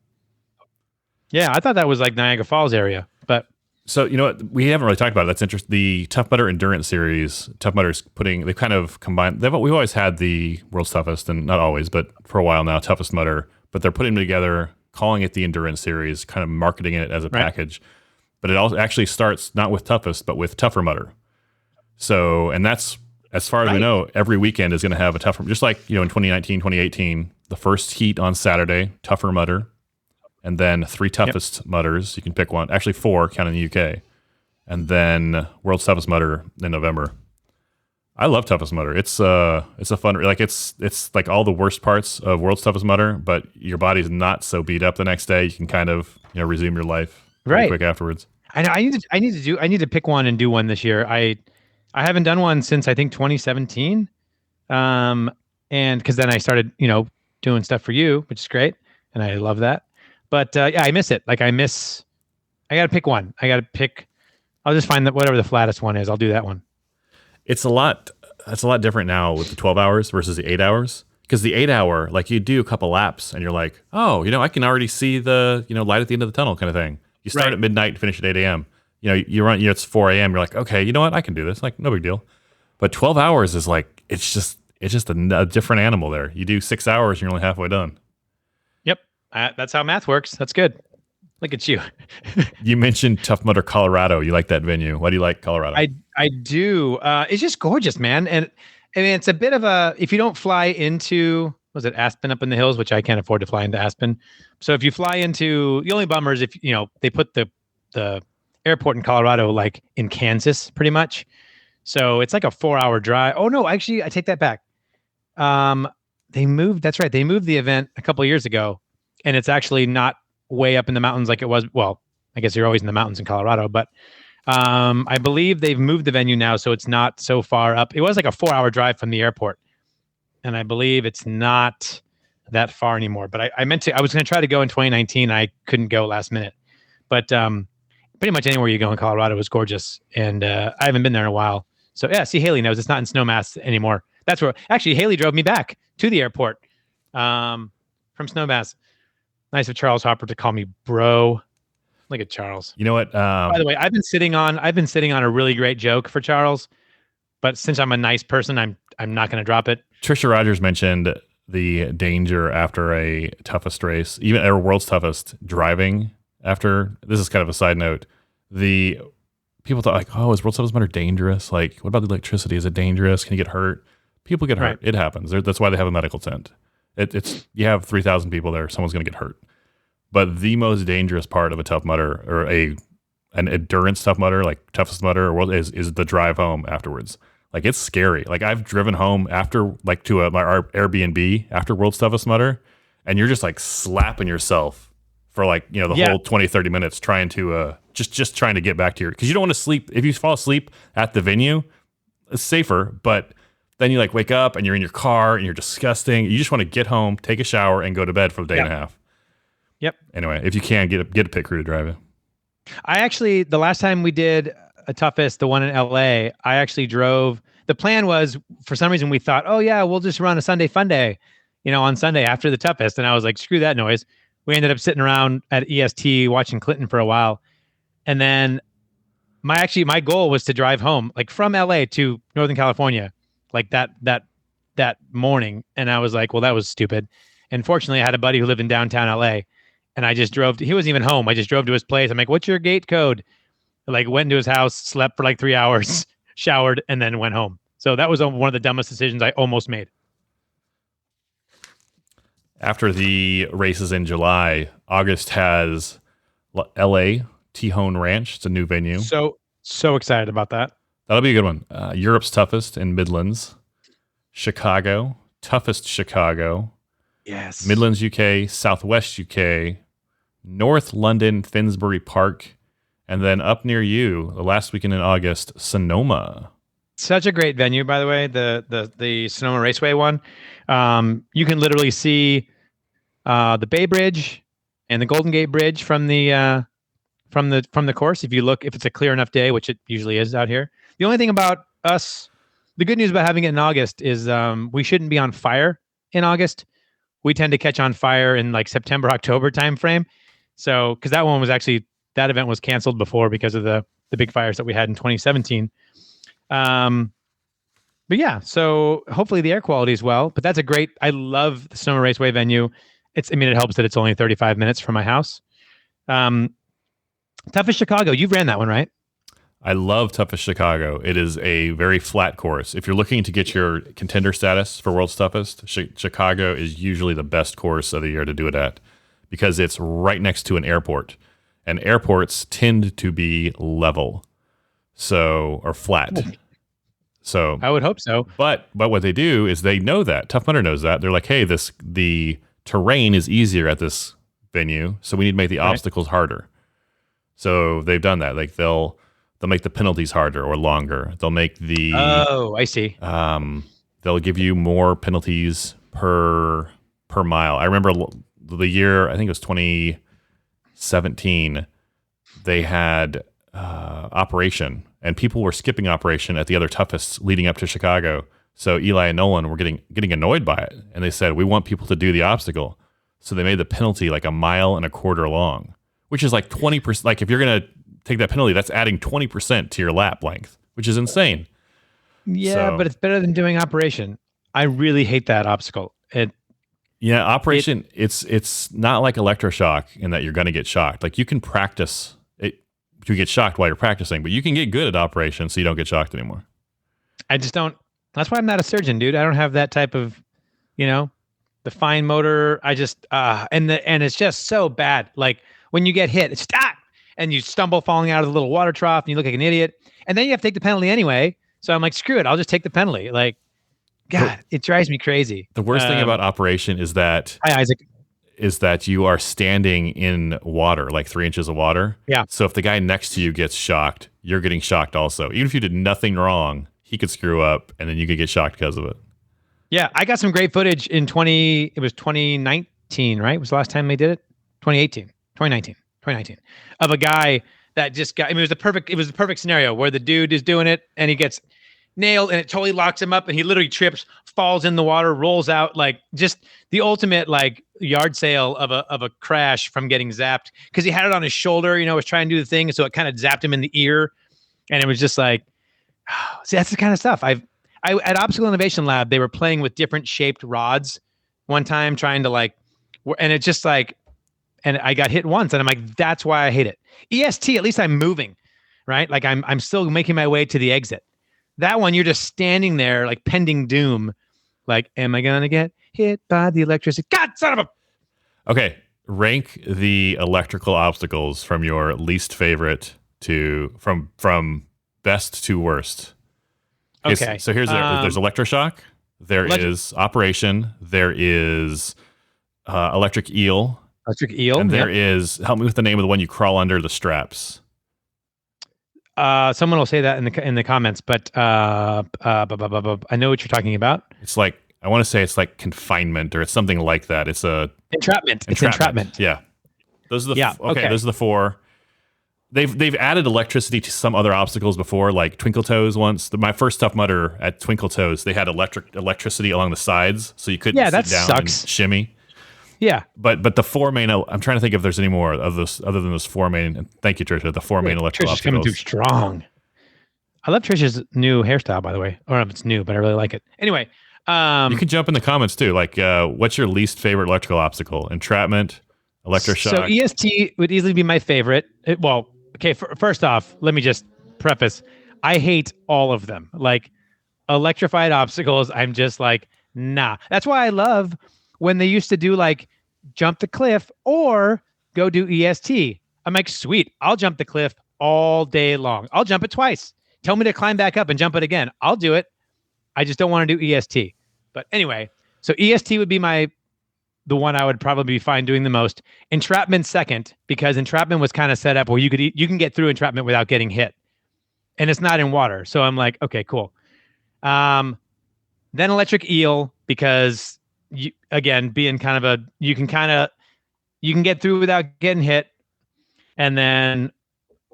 Yeah, I thought that was like Niagara Falls area, but so you know what, we haven't really talked about it. That's interesting. The Tough Mudder endurance series, Tough Mudder's they've kind of combined. We've always had the world's toughest, and not always, but for a while now, toughest Mudder. But they're putting them together, calling it the endurance series, kind of marketing it as a package. But it also actually starts not with toughest, but with tougher Mudder. So, and that's as far as we know, every weekend is going to have a tougher, just like, in 2019, 2018, the first heat on Saturday, tougher mudder, and then 3 toughest mudders. You can pick one, actually 4, counting the UK, and then world's toughest mudder in November. I love toughest mudder. It's a fun, like it's like all the worst parts of world's toughest mudder, but your body's not so beat up the next day. You can kind of resume your life pretty quick afterwards. I know. I need to pick one and do one this year. I haven't done one since I think 2017, and because then I started doing stuff for you, which is great, and I love that. But yeah, I miss it. Like I got to pick one. I'll just find that whatever the flattest one is. I'll do that one. It's a lot different now with the 12 hours versus the 8 hours. Because the 8 hour, like you do a couple laps and you're like, oh, I can already see the, light at the end of the tunnel kind of thing. You start at midnight, finish at 8 a.m. You run, it's 4 a.m. You're like, okay, you know what? I can do this. Like, no big deal. But 12 hours is like, it's just a different animal there. You do 6 hours and you're only halfway done. Yep. That's how math works. That's good. Look at you. You mentioned Tough Mudder, Colorado. You like that venue. Why do you like Colorado? I do. It's just gorgeous, man. And I mean, it's a bit of if you don't fly into, was it Aspen up in the hills, which I can't afford to fly into Aspen. So if you fly into, the only bummer is if, they put the airport in Colorado, like in Kansas, pretty much. So it's like a 4-hour drive. Oh no, actually I take that back. That's right. They moved the event a couple of years ago, and it's actually not way up in the mountains like it was. Well, I guess you're always in the mountains in Colorado, but I believe they've moved the venue now, so it's not so far up. It was like a 4-hour drive from the airport, and I believe it's not that far anymore. But I was going to try to go in 2019. I couldn't go last minute, but pretty much anywhere you go in Colorado is gorgeous, and I haven't been there in a while. So yeah, see, Haley knows it's not in Snowmass anymore. That's where actually Haley drove me back to the airport from Snowmass. Nice of Charles Hopper to call me bro. Look at Charles. You know what? By the way, I've been sitting on a really great joke for Charles, but since I'm a nice person, I'm not going to drop it. Trisha Rogers mentioned the danger after a toughest race, even at world's toughest, driving after. This is kind of a side note. The people thought like, oh, is world's toughest mudder dangerous? Like, what about the electricity? Is it dangerous? Can you get hurt? People get hurt. Right. It happens. That's why they have a medical tent. It's you have 3,000 people there. Someone's going to get hurt. But the most dangerous part of a tough mudder or an endurance tough mudder, like toughest mudder, is the drive home afterwards. Like it's scary. Like I've driven home after like to our Airbnb after world's toughest mudder, and you're just like slapping yourself for like the whole 20-30 minutes trying to just trying to get back to because you don't want to sleep. If you fall asleep at the venue, it's safer, but then you like wake up and you're in your car and you're disgusting. You just want to get home, take a shower, and go to bed for a day and a half. Yep. Anyway, if you can get a pit crew to drive it. I actually, the last time we did a toughest, the one in LA, I actually drove. The plan was, for some reason, we thought, oh yeah, we'll just run a Sunday fun day, on Sunday after the toughest. And I was like, screw that noise. We ended up sitting around at EST watching Clinton for a while. And then my goal was to drive home, like from LA to Northern California, like that morning. And I was like, well, that was stupid. And fortunately I had a buddy who lived in downtown LA. And I just drove he wasn't even home. I just drove to his place. I'm like, what's your gate code? I like went into his house, slept for like 3 hours, showered, and then went home. So that was one of the dumbest decisions I almost made. After the races in July, August has LA, Tejon Ranch. It's a new venue. So excited about that. That'll be a good one. Europe's toughest in Midlands. Chicago, toughest Chicago. Yes. Midlands, UK, Southwest UK, North London, Finsbury Park, and then up near you, the last weekend in August, Sonoma. Such a great venue, by the way, the Sonoma Raceway one. You can literally see the Bay Bridge and the Golden Gate Bridge from the course. If it's a clear enough day, which it usually is out here. The only thing about us, the good news about having it in August is we shouldn't be on fire in August. We tend to catch on fire in like September, October timeframe. So, because that event was canceled before because of the big fires that we had in 2017. But yeah, so hopefully the air quality is well. But I love the Sonoma Raceway venue. It helps that it's only 35 minutes from my house. Toughest Chicago. You've ran that one, right? I love Toughest Chicago. It is a very flat course. If you're looking to get your contender status for World's Toughest, Chicago is usually the best course of the year to do it at because it's right next to an airport. And airports tend to be level, or flat. So I would hope so. But what they do is they know that. Tough Mudder knows that. They're like, hey, the terrain is easier at this venue, so we need to make the obstacles harder. So they've done that. Like they'll make the penalties harder or longer. They'll make the I see. They'll give you more penalties per mile. I remember the year, I think it was 2017, they had Operation, and people were skipping Operation at the other toughest leading up to Chicago. So Eli and Nolan were getting annoyed by it, and they said, we want people to do the obstacle. So they made the penalty like 1.25 miles long, which is like 20%. Like if you're going to take that penalty, that's adding 20% to your lap length, which is insane. Yeah, but it's better than doing Operation. I really hate that obstacle. Operation, it's not like Electroshock in that you're going to get shocked. Like you can practice it to get shocked while you're practicing, but you can get good at Operation so you don't get shocked anymore. I just don't. That's why I'm not a surgeon, dude. I don't have that type of, the fine motor. I just and it's just so bad. Like when you get hit, it's and you stumble falling out of the little water trough and you look like an idiot. And then you have to take the penalty anyway. So I'm like, screw it. I'll just take the penalty. Like, God, it drives me crazy. The worst thing about Operation is that hi, Isaac. Is that you are standing in water, like 3 inches of water. Yeah. So if the guy next to you gets shocked, you're getting shocked also. Even if you did nothing wrong, he could screw up and then you could get shocked because of it. Yeah, I got some great footage in 2019, right? Was the last time they did it? 2019, of a guy that just got, it was the perfect scenario where the dude is doing it and he gets nailed and it totally locks him up and he literally trips, falls in the water, rolls out, like just the ultimate like yard sale of a crash from getting zapped because he had it on his shoulder, was trying to do the thing. And so it kind of zapped him in the ear. And it was just like, see, that's the kind of stuff at Obstacle Innovation Lab, they were playing with different shaped rods one time trying to and it's just like, and I got hit once and I'm like, that's why I hate it. EST, at least I'm moving, right? Like I'm still making my way to the exit. That one, you're just standing there like pending doom. Like, am I going to get hit by the electricity? God, son of a... Okay, rank the electrical obstacles from your least favorite from best to worst. Okay. So here's there's Electroshock. There is Operation. There is Electric Eel. Electric Eel. And there is, help me with the name of the one you crawl under the straps. Someone will say that in the comments, but I know what you're talking about. It's like, I want to say it's like confinement or it's something like that. It's Entrapment. It's entrapment. Yeah. Those are the okay. Those are the four. They've added electricity to some other obstacles before, like Twinkle Toes once. My first Tough Mudder at Twinkle Toes, they had electricity along the sides, so you couldn't sit down and shimmy. Yeah. But the four main, I'm trying to think if there's any more of those other than those four main, and thank you, Trisha, the four main electrical Trisha's obstacles. coming through strong. I love Trisha's new hairstyle, by the way. I don't know if it's new, but I really like it. Anyway. You can jump in the comments too. Like, what's your least favorite electrical obstacle? Entrapment, Electroshock. So EST would easily be my favorite. First off, let me just preface. I hate all of them. Like electrified obstacles, I'm just like, nah. That's why I love when they used to do like jump the cliff or go do EST. I'm like, sweet, I'll jump the cliff all day long. I'll jump it twice. Tell me to climb back up and jump it again. I'll do it. I just don't want to do EST. But anyway, so EST would be the one I would probably be fine doing the most. Entrapment second, because Entrapment was kind of set up where you can get through Entrapment without getting hit. And it's not in water. So I'm like, okay, cool. Then Electric Eel, because being kind of you can get through without getting hit. And then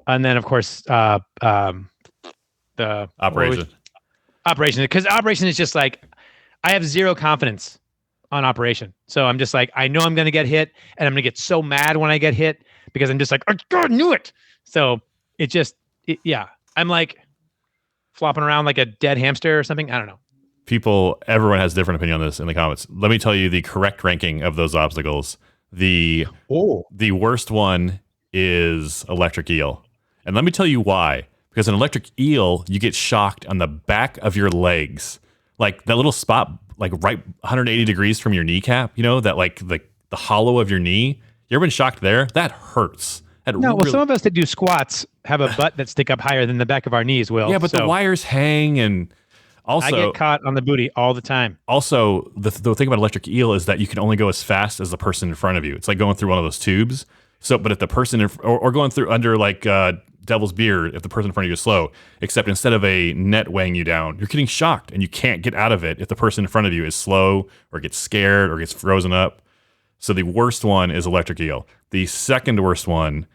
of course, the Operation. Operation, because Operation is just like, I have zero confidence on Operation. So I'm just like, I know I'm going to get hit and I'm going to get so mad when I get hit because I'm just like, oh God, knew it. So I'm like flopping around like a dead hamster or something. I don't know. Everyone has different opinion on this in the comments. Let me tell you the correct ranking of those obstacles. The worst one is Electric Eel. And let me tell you why. Because an electric eel, you get shocked on the back of your legs, like that little spot, like right 180 degrees from your kneecap. You know that, like the hollow of your knee. You ever been shocked there? That hurts. Some of us that do squats have a butt that stick up higher than the back of our knees. Will yeah, but the wires hang, and also I get caught on the booty all the time. Also, the thing about electric eel is that you can only go as fast as the person in front of you. It's like going through one of those tubes. So, but if the person or going through under like Devil's Beard, if the person in front of you is slow, except instead of a net weighing you down, you're getting shocked and you can't get out of it if the person in front of you is slow or gets scared or gets frozen up. So the worst one is electric eel. The second worst one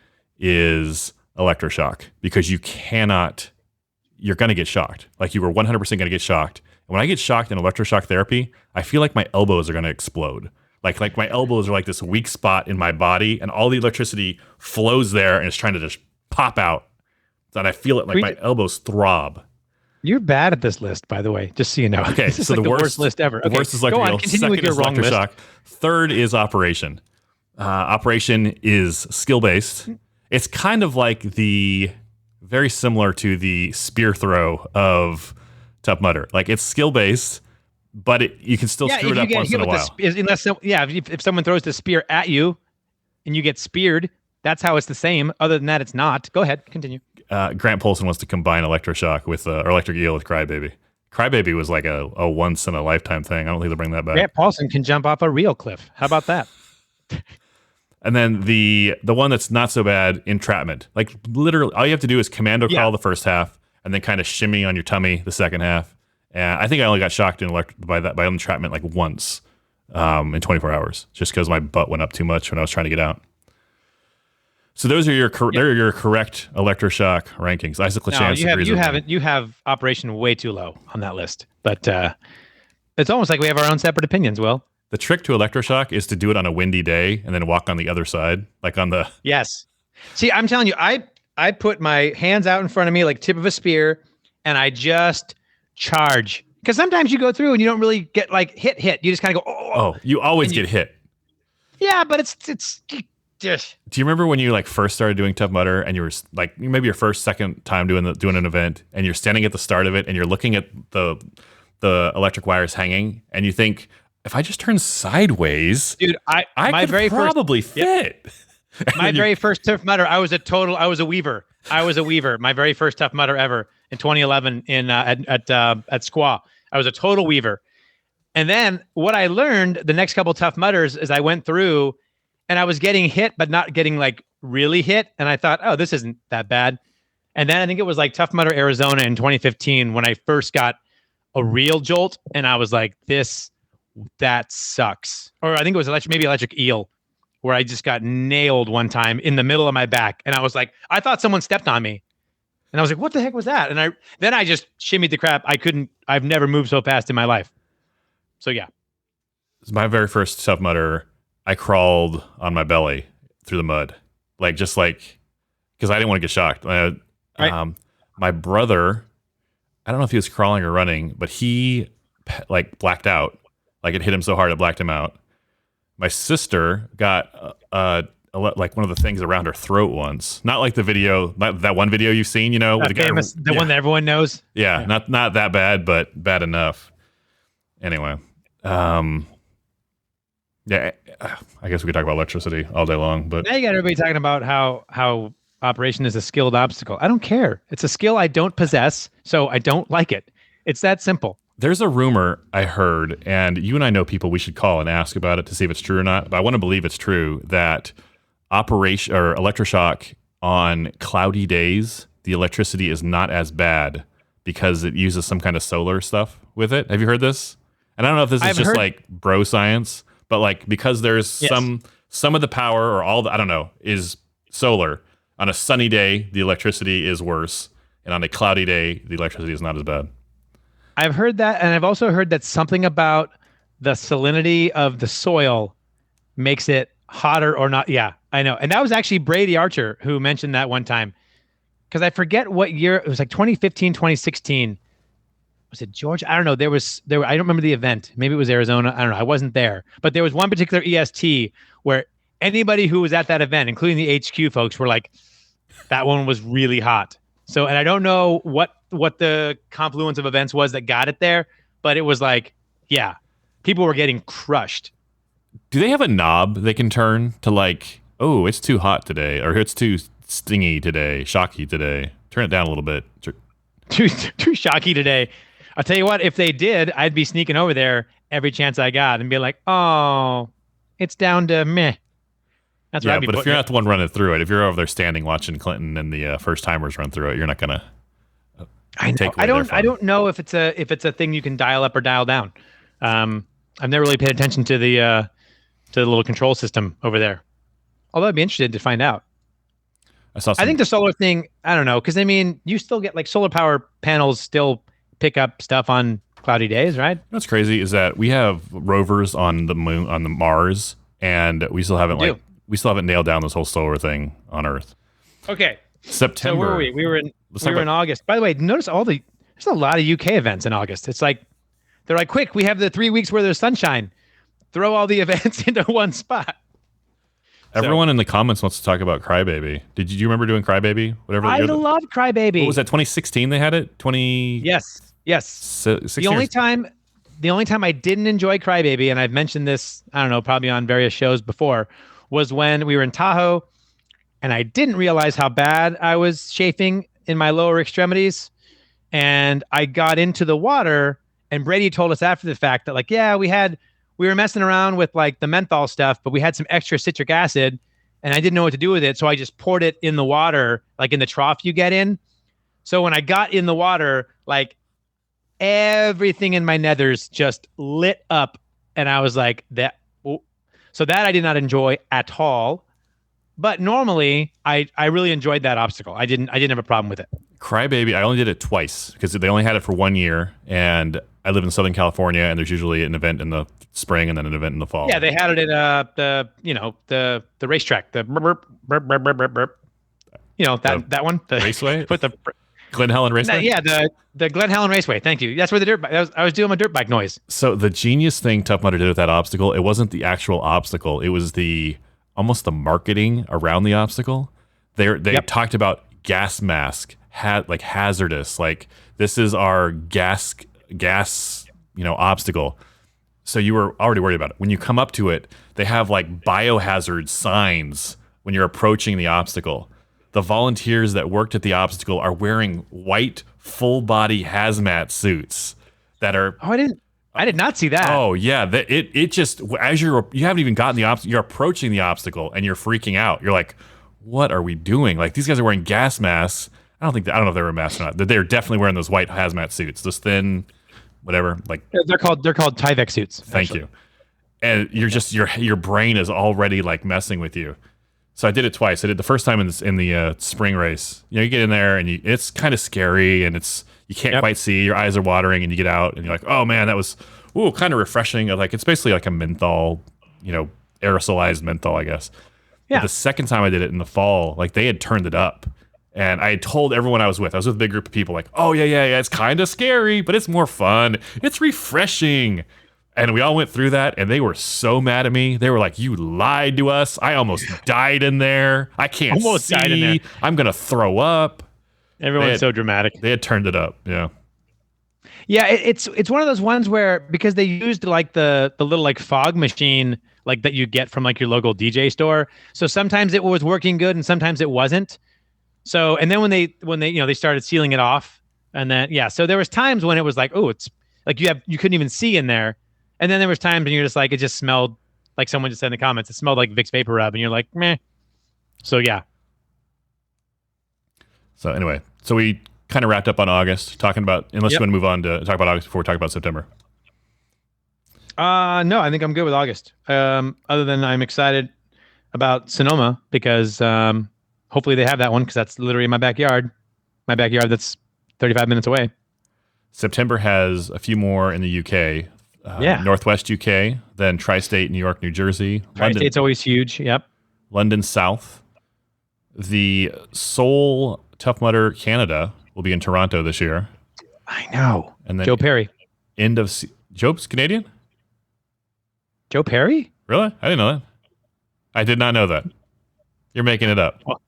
is electroshock, because you're going to get shocked. Like you were 100% going to get shocked. And when I get shocked in electroshock therapy, I feel like my elbows are going to explode. Like my elbows are like this weak spot in my body, and all the electricity flows there and it's trying to just pop out. And I feel it, like my elbows throb. You're bad at this list, by the way, just so you know. Okay, this is so like the worst list ever. The worst is electric eel. Continue Second with your is wrong electroshock. list. Third is operation. Operation is skill-based. It's kind of like very similar to the spear throw of Tough Mudder. Like it's skill-based, but you can still screw it up once in a while. If someone throws the spear at you and you get speared, that's how it's the same. Other than that, it's not. Go ahead, continue. Grant Polson wants to combine electroshock with or electric eel with Crybaby. Crybaby was like a once in a lifetime thing. I don't think they'll bring that back. Grant Paulson can jump off a real cliff. How about that? And then the one that's not so bad, entrapment. Like literally, all you have to do is commando crawl the first half, and then kind of shimmy on your tummy the second half. And I think I only got shocked by entrapment like once in 24 hours, just because my butt went up too much when I was trying to get out. So those are your correct electroshock rankings. Isaac Lachance you have Operation way too low on that list, but it's almost like we have our own separate opinions. Will, the trick to electroshock is to do it on a windy day and then walk on the other side, like on the yes. See, I'm telling you, I put my hands out in front of me like tip of a spear, and I just charge, because sometimes you go through and you don't really get like hit. You just kind of go oh, you always get hit. Yeah, but it's just. Do you remember when you like first started doing Tough Mudder and you were like maybe your second time doing an event, and you're standing at the start of it and you're looking at the electric wires hanging, and you think, if I just turn sideways, dude, I could probably fit. My very first Tough Mudder, I was a weaver. My very first Tough Mudder ever in 2011 at Squaw. I was a total weaver. And then what I learned the next couple Tough Mudders is I went through and I was getting hit, but not getting like really hit. And I thought, oh, this isn't that bad. And then I think it was like Tough Mudder Arizona in 2015 when I first got a real jolt, and I was like, that sucks. Or I think it was electric eel, where I just got nailed one time in the middle of my back. And I was like, I thought someone stepped on me. And I was like, what the heck was that? And I just shimmied the crap. I've never moved so fast in my life. So yeah. It's my very first Tough Mudder. I crawled on my belly through the mud, because I didn't want to get shocked. Right. My brother, I don't know if he was crawling or running, but he like blacked out. Like it hit him so hard it blacked him out. My sister got like one of the things around her throat once. Not like the video, not that one video you've seen, with the famous, guy, one that everyone knows. Yeah, not that bad, but bad enough. Anyway, yeah, I guess we could talk about electricity all day long, but now you got everybody talking about how operation is a skilled obstacle. I don't care. It's a skill I don't possess, so I don't like it. It's that simple. There's a rumor I heard, and you and I know people we should call and ask about it to see if it's true or not, but I want to believe it's true, that operation or electroshock on cloudy days, the electricity is not as bad because it uses some kind of solar stuff with it. Have you heard this? And I don't know if this is just like bro science, but like because there's some of the power or all the, I don't know, is solar. On a sunny day, the electricity is worse, and on a cloudy day, the electricity is not as bad. I've heard that, and I've also heard that something about the salinity of the soil makes it hotter or not. Yeah, I know. And that was actually Brady Archer who mentioned that one time, because I forget what year. It was like 2015, 2016. Was it Georgia? I don't know. I don't remember the event. Maybe it was Arizona. I don't know. I wasn't there. But there was one particular EST where anybody who was at that event, including the HQ folks, were like, that one was really hot. So, and I don't know what the confluence of events was that got it there, but it was like, yeah, people were getting crushed. Do they have a knob they can turn to like, oh, it's too hot today, or it's too stingy today, shocky today? Turn it down a little bit. Too shocky today. I'll tell you what, if they did, I'd be sneaking over there every chance I got and be like, oh, it's down to meh. That's yeah, what I'd be but if you're putting not the one running through it, if you're over there standing watching Clinton and the first timers run through it, you're not gonna. I don't know if it's a thing you can dial up or dial down. I've never really paid attention to the little control system over there. Although I'd be interested to find out. I think the solar thing, I don't know, because I mean, you still get like solar power panels still pick up stuff on cloudy days, right? What's crazy is that we have rovers on the moon, on the Mars, and we still haven't nailed down this whole solar thing on Earth. Okay. September. So where were we? We were in August. By the way, notice there's a lot of UK events in August. It's like they're like, quick, we have the 3 weeks where there's sunshine. Throw all the events into one spot. Everyone in the comments wants to talk about Crybaby. Do you remember doing Crybaby? Whatever. I love Crybaby. What was that? 2016 they had it. Yes. 6 The only time I didn't enjoy Crybaby, and I've mentioned this, I don't know, probably on various shows before, was when we were in Tahoe, and I didn't realize how bad I was chafing in my lower extremities, and I got into the water, and Brady told us after the fact that like, yeah, we were messing around with like the menthol stuff, but we had some extra citric acid and I didn't know what to do with it. So I just poured it in the water, like in the trough you get in. So when I got in the water, like everything in my nethers just lit up. And I was like that. So that I did not enjoy at all. But normally I really enjoyed that obstacle. I didn't have a problem with it. Crybaby, I only did it twice because they only had it for 1 year, and I live in Southern California, and there's usually an event in the spring and then an event in the fall. Yeah, they had it at the racetrack, the burp, burp, burp, burp, burp, burp. That one, the Raceway with the Glen Helen Raceway. Yeah, the Glen Helen Raceway. Thank you. That's where the dirt bike. I was doing my dirt bike noise. So the genius thing Tough Mudder did with that obstacle, it wasn't the actual obstacle. It was almost the marketing around the obstacle. They talked about gas mask, like hazardous, like this is our gas obstacle. So you were already worried about it. When you come up to it, they have like biohazard signs when you're approaching the obstacle. The volunteers that worked at the obstacle are wearing white full body hazmat suits that are. Oh, I did not see that. Oh yeah, it just as you haven't even gotten the obstacle, you're approaching the obstacle and you're freaking out. You're like, what are we doing? Like these guys are wearing gas masks. I don't know if they were masks or not. They're definitely wearing those white hazmat suits, those thin, whatever. Like they're called Tyvek suits. Thank you. And you're just your brain is already like messing with you. So I did it twice. I did the first time in the spring race. You get in there and it's kind of scary and you can't quite see. Your eyes are watering and you get out and you're like, oh man, that was kind of refreshing. Like it's basically like a menthol, aerosolized menthol, I guess. Yeah. But the second time I did it in the fall, like they had turned it up. And I had told everyone I was with a big group of people, like, oh, yeah, it's kind of scary, but it's more fun. It's refreshing. And we all went through that, and they were so mad at me. They were like, you lied to us. I almost died in there. I can't see. Died in there. I'm going to throw up. Everyone's so dramatic. They had turned it up, yeah. Yeah, it's one of those ones where, because they used like the little like fog machine like that you get from like your local DJ store. So sometimes it was working good, and sometimes it wasn't. So, and then when they they started sealing it off, and then so there was times when it was like, oh, it's like you couldn't even see in there, and then there was times when you're just like, it just smelled like someone just said in the comments, it smelled like Vicks Vapor Rub, and you're like, meh. So yeah. So anyway, we kind of wrapped up on August talking about, unless you want to move on to talk about August before we talk about September. No, I think I'm good with August. Other than I'm excited about Sonoma because hopefully they have that one because that's literally in my backyard. My backyard that's 35 minutes away. September has a few more in the UK. Northwest UK, then Tri-State, New York, New Jersey. Tri-State's always huge, yep. London South. The Seoul Tough Mudder Canada will be in Toronto this year. I know. And then Joe Perry. Joe's Canadian? Joe Perry? Really? I didn't know that. I did not know that. You're making it up. Well,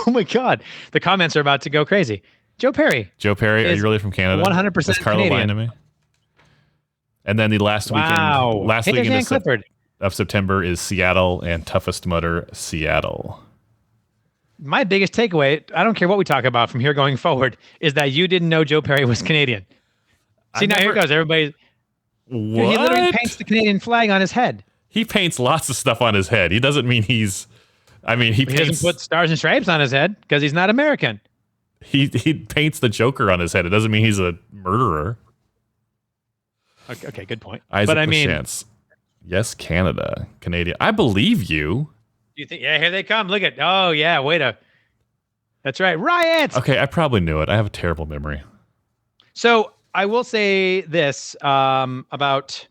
Oh my God. The comments are about to go crazy. Joe Perry. Joe Perry, are is you really from Canada? 100% Is Carlo lying Canadian. to me? And then the last Wow. weekend Van Clifford. of September is Seattle and Toughest Mudder, Seattle. My biggest takeaway, I don't care what we talk about from here going forward, is that you didn't know Joe Perry was Canadian. See, here it goes. Everybody. What? He literally paints the Canadian flag on his head. He paints lots of stuff on his head. He doesn't mean he He paints, doesn't put stars and stripes on his head because he's not American. He paints the Joker on his head. It doesn't mean he's a murderer. Okay, good point. Isaac but I mean, Lachance. Yes, Canada, Canadian. I believe you. You think? Yeah, here they come. Look at. Oh yeah, that's right. Riot. Okay, I probably knew it. I have a terrible memory. So I will say this about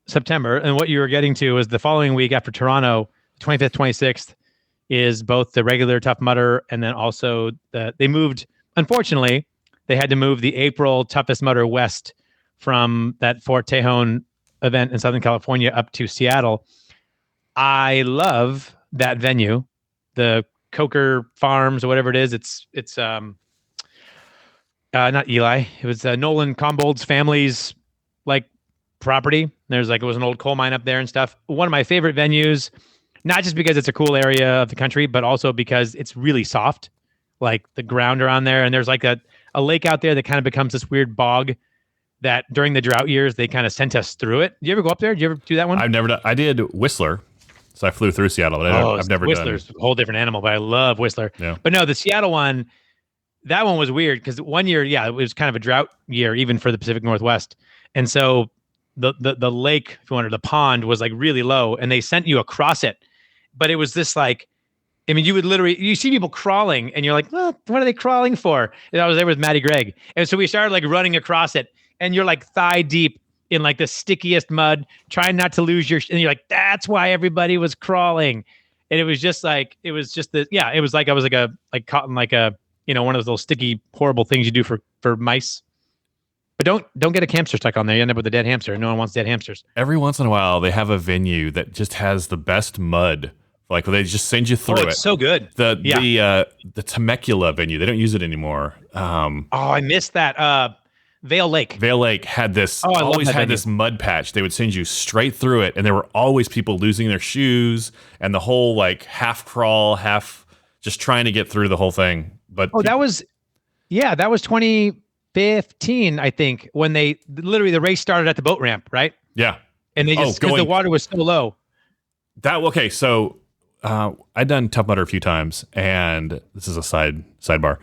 September, and what you were getting to is the following week after Toronto, 25th, 26th, is both the regular Tough Mudder and then also they moved. Unfortunately, they had to move the April Toughest Mudder west from that Fort Tejon event in Southern California up to Seattle. I love that venue, the Coker Farms or whatever it is. It's not Eli. It was Nolan Combold's family's property. It was an old coal mine up there and stuff. One of my favorite venues, not just because it's a cool area of the country, but also because it's really soft, like the ground around there. And there's a lake out there that kind of becomes this weird bog that during the drought years, they kind of sent us through it. Did you ever go up there? Did you ever do that one? I've never done. I did Whistler. So I flew through Seattle, but I've never Whistler's done. a whole different animal, but I love Whistler. Yeah. But no, the Seattle one, that one was weird because one year, it was kind of a drought year, even for the Pacific Northwest. And so the lake, if you wanted, the pond was really low, and they sent you across it. But it was this you would you see people crawling, and you're like, well, what are they crawling for? And I was there with Maddie Gregg. And so we started running across it, and you're thigh deep in the stickiest mud, trying not to lose and you're that's why everybody was crawling. And it was just it was like I was caught in one of those little sticky, horrible things you do for mice. But don't get a hamster stuck on there. You end up with a dead hamster. No one wants dead hamsters. Every once in a while, they have a venue that just has the best mud. They just send you through it. It's so good. The Temecula venue, they don't use it anymore. I missed that. Vale Lake. Vale Lake had this always had this mud patch. They would send you straight through it, and there were always people losing their shoes and the whole half crawl, half just trying to get through the whole thing. But that was 2015, I think, when they literally the race started at the boat ramp, right? Yeah. And they just because the water was so low. So I'd done Tough Mudder a few times, and this is a sidebar.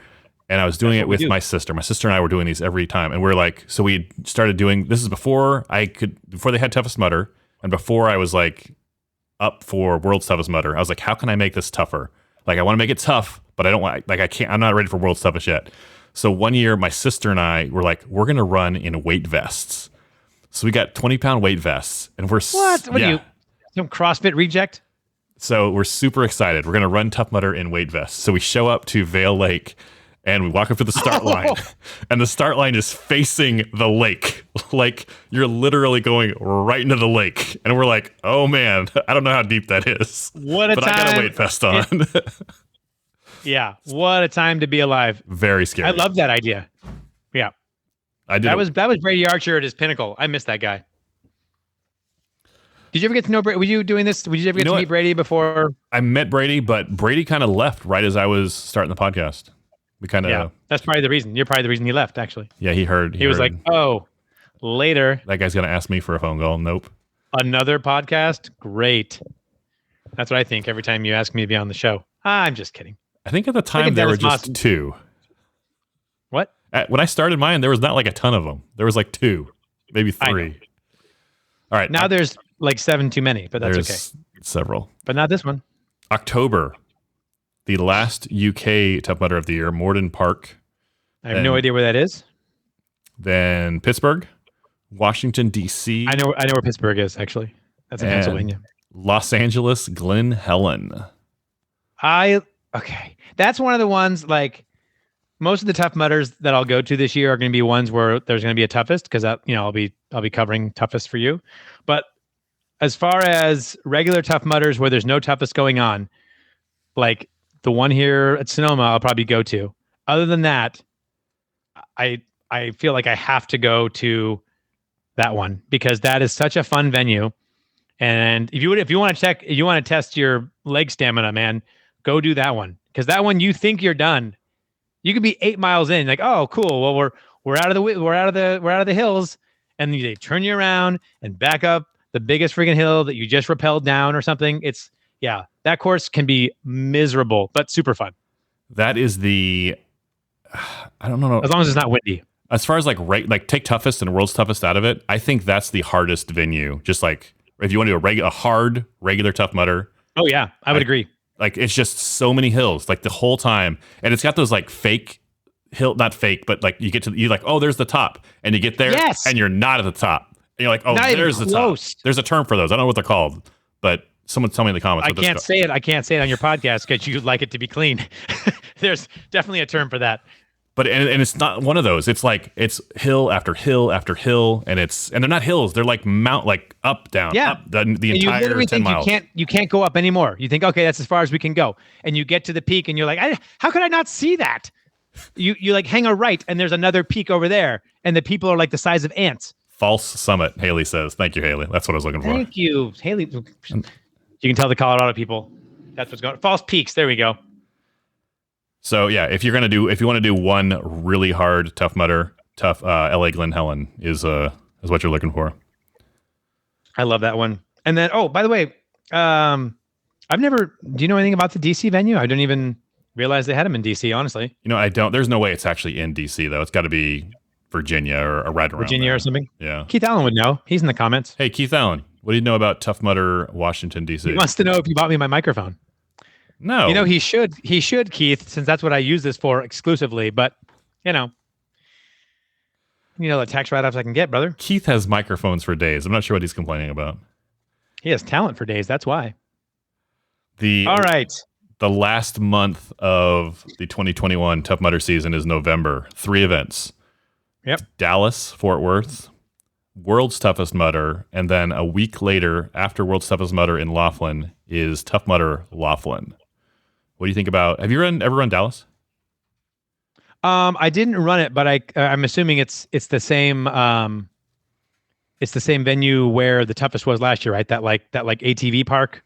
And I was doing it with my sister. My sister and I were doing these every time. And we're so we started doing, this is before they had Toughest Mudder, and before I was up for World's Toughest Mudder. I was how can I make this tougher? I want to make it tough, but I don't want, I can't, I'm not ready for World's Toughest yet. So one year, my sister and I were we're going to run in weight vests. So we got 20-pound weight vests, and we're what are you, some CrossFit reject? So we're super excited. We're going to run Tough Mudder in weight vests. So we show up to Vale Lake, and we walk up to the start line, and the start line is facing the lake. You're literally going right into the lake. And we're oh man, I don't know how deep that is. What a but time. I got a weight vest on. Yeah, what a time to be alive. Very scary. I love that idea. Yeah. I did. That was Brady Archer at his pinnacle. I miss that guy. Did you ever get to know Brady? Were you doing this? Did you ever get to meet Brady before? I met Brady, but Brady kind of left right as I was starting the podcast. We kind of. Yeah, that's probably the reason. You're probably the reason he left, actually. Yeah, he heard. He was later. That guy's going to ask me for a phone call. Nope. Another podcast? Great. That's what I think every time you ask me to be on the show. I'm just kidding. I think at the time there were just two. What? When I started mine, there was not a ton of them. There was two, maybe three. All right. Now there's 7 too many, but that's okay. Several. But not this one. October. The last UK Tough Mudder of the year, Morden Park. I have no idea where that is. Then Pittsburgh, Washington, D.C. I know where Pittsburgh is, actually. That's in Pennsylvania. Los Angeles, Glen Helen. Okay. That's one of the ones, most of the Tough Mudders that I'll go to this year are going to be ones where there's going to be a toughest, because I'll be covering toughest for you. But as far as regular Tough Mudders where there's no toughest going on, the one here at Sonoma, I'll probably go to. Other than that, I feel like I have to go to that one because that is such a fun venue. And if you want to test your leg stamina, man, go do that one. Because that one, you think you're done. You could be 8 miles in, like, oh, cool. Well, we're out of the hills, and they turn you around and back up the biggest freaking hill that you just rappelled down or something. That course can be miserable, but super fun. That is I don't know. As long as it's not windy. As far as like take toughest and world's toughest out of it, I think that's the hardest venue. Just like if you want to do a hard regular Tough Mudder. Oh yeah, I would agree. Like it's just so many hills, like the whole time, and it's got those like fake not fake, but like you like, oh, there's the top, and you get there, and you're not at the top, and you're like, oh, not there's the top. There's a term for those. I don't know what they're called, but someone tell me in the comments. I can't say it on your podcast because you'd like it to be clean. There's definitely a term for that. But and it's not one of those. It's like it's hill after hill after hill, and they're not hills. They're like up down, up the entire 10 miles. You can't go up anymore. You think, okay, that's as far as we can go, and you get to the peak, and you're like, how could I not see that? You like hang a right, and there's another peak over there, and the people are like the size of ants. False summit, Haley says. Thank you, Haley. That's what I was looking for. Thank you, Haley. You can tell the Colorado people. That's what's going on. False peaks. There we go. So yeah, if you want to do one really hard Tough Mudder, LA Glen Helen is what you're looking for. I love that one. And then, oh, by the way, do you know anything about the DC venue? I didn't even realize they had them in DC, honestly. I don't. There's no way it's actually in DC though. It's got to be Virginia or right around Virginia there. Or something. Yeah. Keith Allen would know. He's in the comments. Hey, Keith Allen, what do you know about Tough Mudder, Washington DC? He wants to know if you bought me my microphone. No. He should, Keith, since that's what I use this for exclusively. But, the tax write-offs I can get, brother. Keith has microphones for days. I'm not sure what he's complaining about. He has talent for days. That's why. All right. The last month of the 2021 Tough Mudder season is November. 3 events. Yep. Dallas, Fort Worth, World's Toughest Mudder, and then a week later, after World's Toughest Mudder in Laughlin, is Tough Mudder Laughlin. What do you think about? Have you ever run Dallas? I didn't run it, but I'm assuming it's the same. It's the same venue where the toughest was last year, right? That ATV park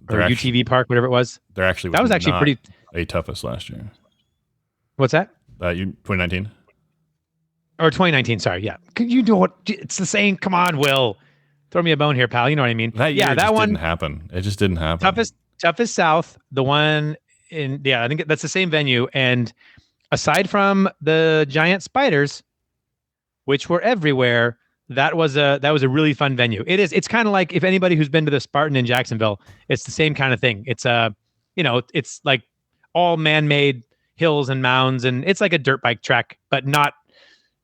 or UTV park, whatever it was. That was actually pretty a toughest last year. What's that? 2019 or 2019? Sorry, yeah. You know what? It's the same. Come on, Will. Throw me a bone here, pal. You know what I mean? That one didn't happen. It just didn't happen. Toughest South, the one I think that's the same venue. And aside from the giant spiders, which were everywhere, that was a really fun venue. It's kind of like if anybody who's been to the Spartan in Jacksonville, it's the same kind of thing. It's it's like all man-made hills and mounds, and it's like a dirt bike track, but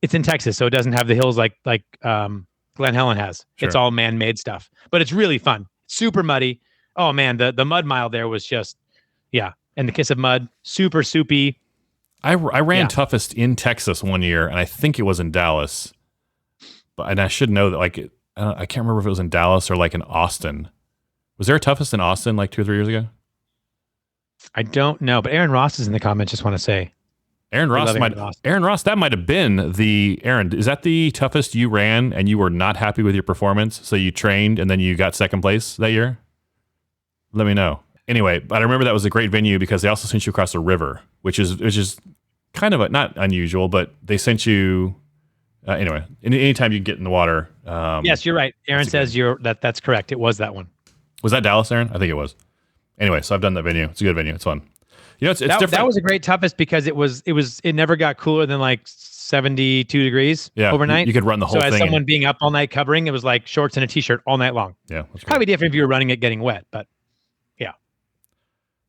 it's in Texas, so it doesn't have the hills like Glen Helen has. Sure. It's all man-made stuff, but it's really fun. Super muddy. Oh man, the mud mile there was just, and the kiss of mud, super soupy. I ran toughest in Texas one year, and I think it was in Dallas, and I should know that I can't remember if it was in Dallas or like in Austin. Was there a toughest in Austin like 2 or 3 years ago? I don't know, but Aaron Ross is in the comments. Just want to say, Aaron Ross, that might have been Aaron. Is that the toughest you ran and you were not happy with your performance? So you trained and then you got second place that year? Let me know. Anyway, but I remember that was a great venue because they also sent you across a river, which is kind of not unusual, but they sent you anyway. Anytime you get in the water. Yes, you're right. Aaron says that's correct. It was that one. Was that Dallas, Aaron? I think it was. Anyway, so I've done that venue. It's a good venue. It's fun. It's different. That was a great toughest because it never got cooler than like 72 degrees overnight. You could run the whole thing. So as someone being up all night covering, it was like shorts and a t-shirt all night long. Yeah. Probably different if you were running it getting wet, but yeah.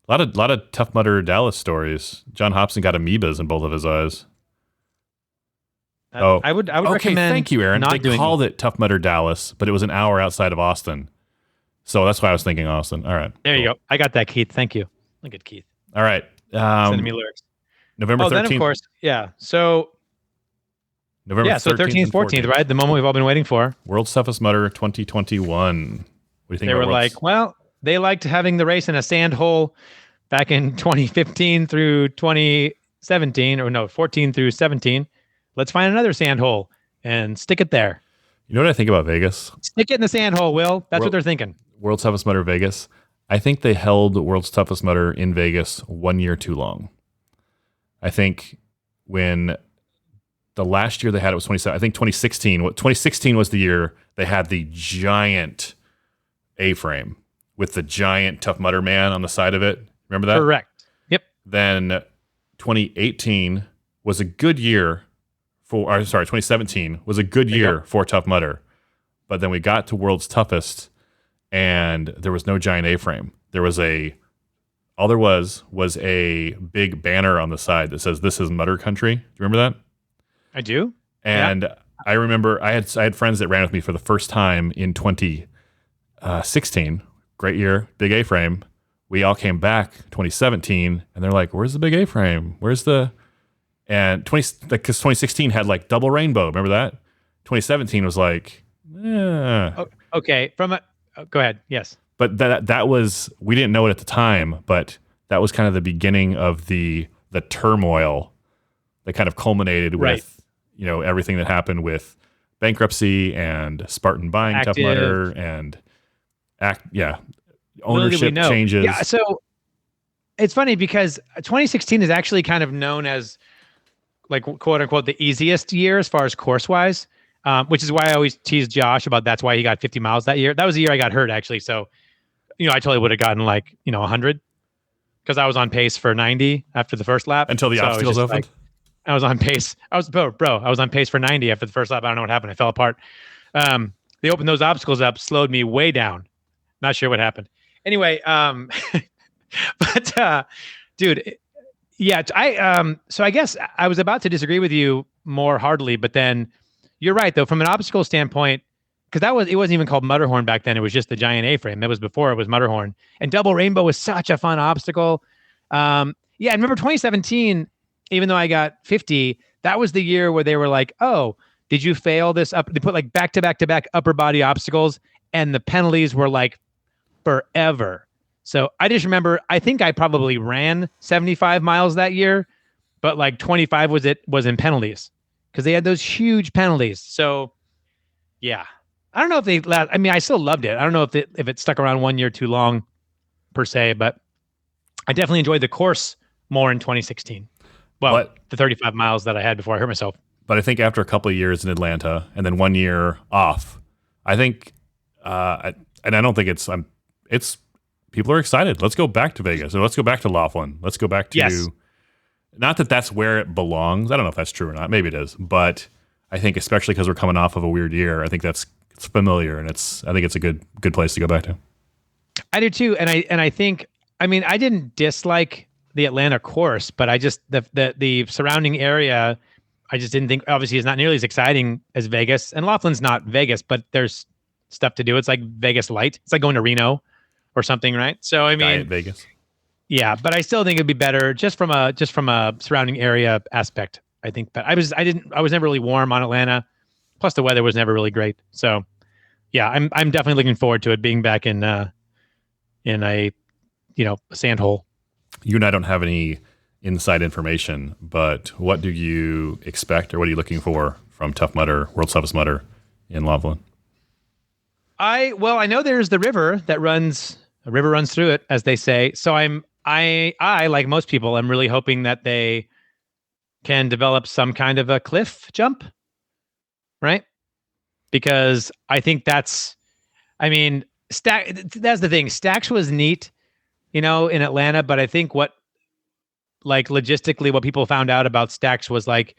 A lot of Tough Mudder Dallas stories. John Hobson got amoebas in both of his eyes. I would recommend. Thank you, Aaron. They called it Tough Mudder Dallas, but it was an hour outside of Austin. So that's why I was thinking Austin. All right. There you go. I got that, Keith. Thank you. Look at Keith. All right. Sending me lyrics. November 13th. Then of course, yeah. So November 13th, so 13th, 14th, right? The moment we've all been waiting for. World's Toughest Mudder 2021. What do you think? They were like, well, they liked having the race in a sand hole back in 2015 through 2017, or no, 14 through 17. Let's find another sand hole and stick it there. You know what I think about Vegas? Stick it in the sand hole, Will. That's what they're thinking. World's Toughest Mudder Vegas. I think they held World's Toughest Mudder in Vegas 1 year too long. I think when the last year they had it was 27. I think 2016. 2016 was the year they had the giant A-frame with the giant Tough Mudder man on the side of it. Remember that? Correct. Yep. Then 2018 was a good year for. 2017 was a good year for Tough Mudder, but then we got to World's Toughest, and there was no giant A-frame. All there was a big banner on the side that says "This is Mudder Country." Do you remember that? I do. And I remember I had friends that ran with me for the first time in 2016. Great year, big A-frame. We all came back 2017, and they're like, "Where's the big A-frame? Where's the?" And because 2016 had like double rainbow. Remember that? 2017 was like, Oh, okay. Go ahead. Yes. But that was, we didn't know it at the time, but that was kind of the beginning of the turmoil that kind of culminated with, everything that happened with bankruptcy and Spartan buying Tough Mudder and ownership changes. Yeah. So it's funny because 2016 is actually kind of known as like quote unquote the easiest year as far as course wise. Which is why I always tease Josh about that's why he got 50 miles that year. That was the year I got hurt, actually. So, I totally would have gotten 100 because I was on pace for 90 after the first lap. Until the obstacles opened? I was on pace. I was on pace for 90 after the first lap. I don't know what happened. I fell apart. They opened those obstacles up, slowed me way down. Not sure what happened. Anyway, dude, yeah, so I guess I was about to disagree with you more heartily, but then you're right, though, from an obstacle standpoint, because it wasn't even called Mudderhorn back then. It was just the giant A-frame. That was before it was Mudderhorn. And Double Rainbow was such a fun obstacle. I remember 2017, even though I got 50, that was the year where they were like, oh, did you fail this up? They put like back-to-back-to-back upper body obstacles, and the penalties were like forever. So I just remember, I think I probably ran 75 miles that year, but like 25 was in penalties. Because they had those huge penalties. So, yeah. I don't know if I still loved it. I don't know if it stuck around 1 year too long, per se, but I definitely enjoyed the course more in 2016. Well, the 35 miles that I had before I hurt myself. But I think after a couple of years in Atlanta and then 1 year off, I think, and I don't think it's people are excited. Let's go back to Vegas. Or let's go back to Laughlin. Let's go back to... Yes. Not that that's where it belongs. I don't know if that's true or not. Maybe it is. But I think especially because we're coming off of a weird year, I think it's familiar, and I think it's a good place to go back to. I do too. And I think, I didn't dislike the Atlanta course, but I just, the surrounding area, I just didn't think, obviously, it's not nearly as exciting as Vegas. And Laughlin's not Vegas, but there's stuff to do. It's like Vegas light. It's like going to Reno or something, right? So, Diet Vegas. Yeah, but I still think it'd be better just from a surrounding area aspect. I think, but I was never really warm on Atlanta. Plus, the weather was never really great. So, yeah, I'm definitely looking forward to it being back in a sand hole. You and I don't have any inside information, but what do you expect, or what are you looking for from Tough Mudder, World's Toughest Mudder in Laughlin? I know there's the river that runs. A river runs through it, as they say. So I, like most people, I'm really hoping that they can develop some kind of a cliff jump, right? Because I think that's the thing. Stacks was neat, in Atlanta, but I think logistically, what people found out about Stacks was the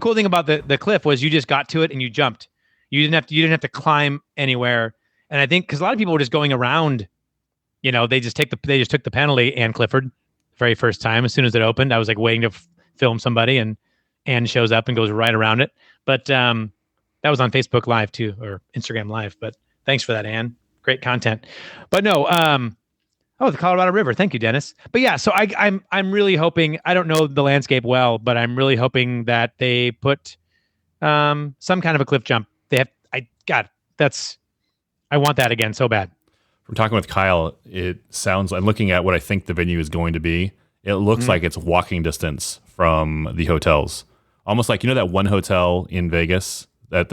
cool thing about the cliff was you just got to it and you jumped. You didn't have to climb anywhere. And I think because a lot of people were just going around. They just took the penalty. Ann Clifford, very first time, as soon as it opened, I was like waiting to film somebody, and Ann shows up and goes right around it. But that was on Facebook Live too, or Instagram Live. But thanks for that, Ann. Great content. But no, the Colorado River. Thank you, Dennis. But yeah, so I'm really hoping. I don't know the landscape well, but I'm really hoping that they put some kind of a cliff jump. I want that again so bad. from talking with Kyle, it sounds like, looking at what I think the venue is going to be, it looks like it's walking distance from the hotels. Almost like, that one hotel in Vegas at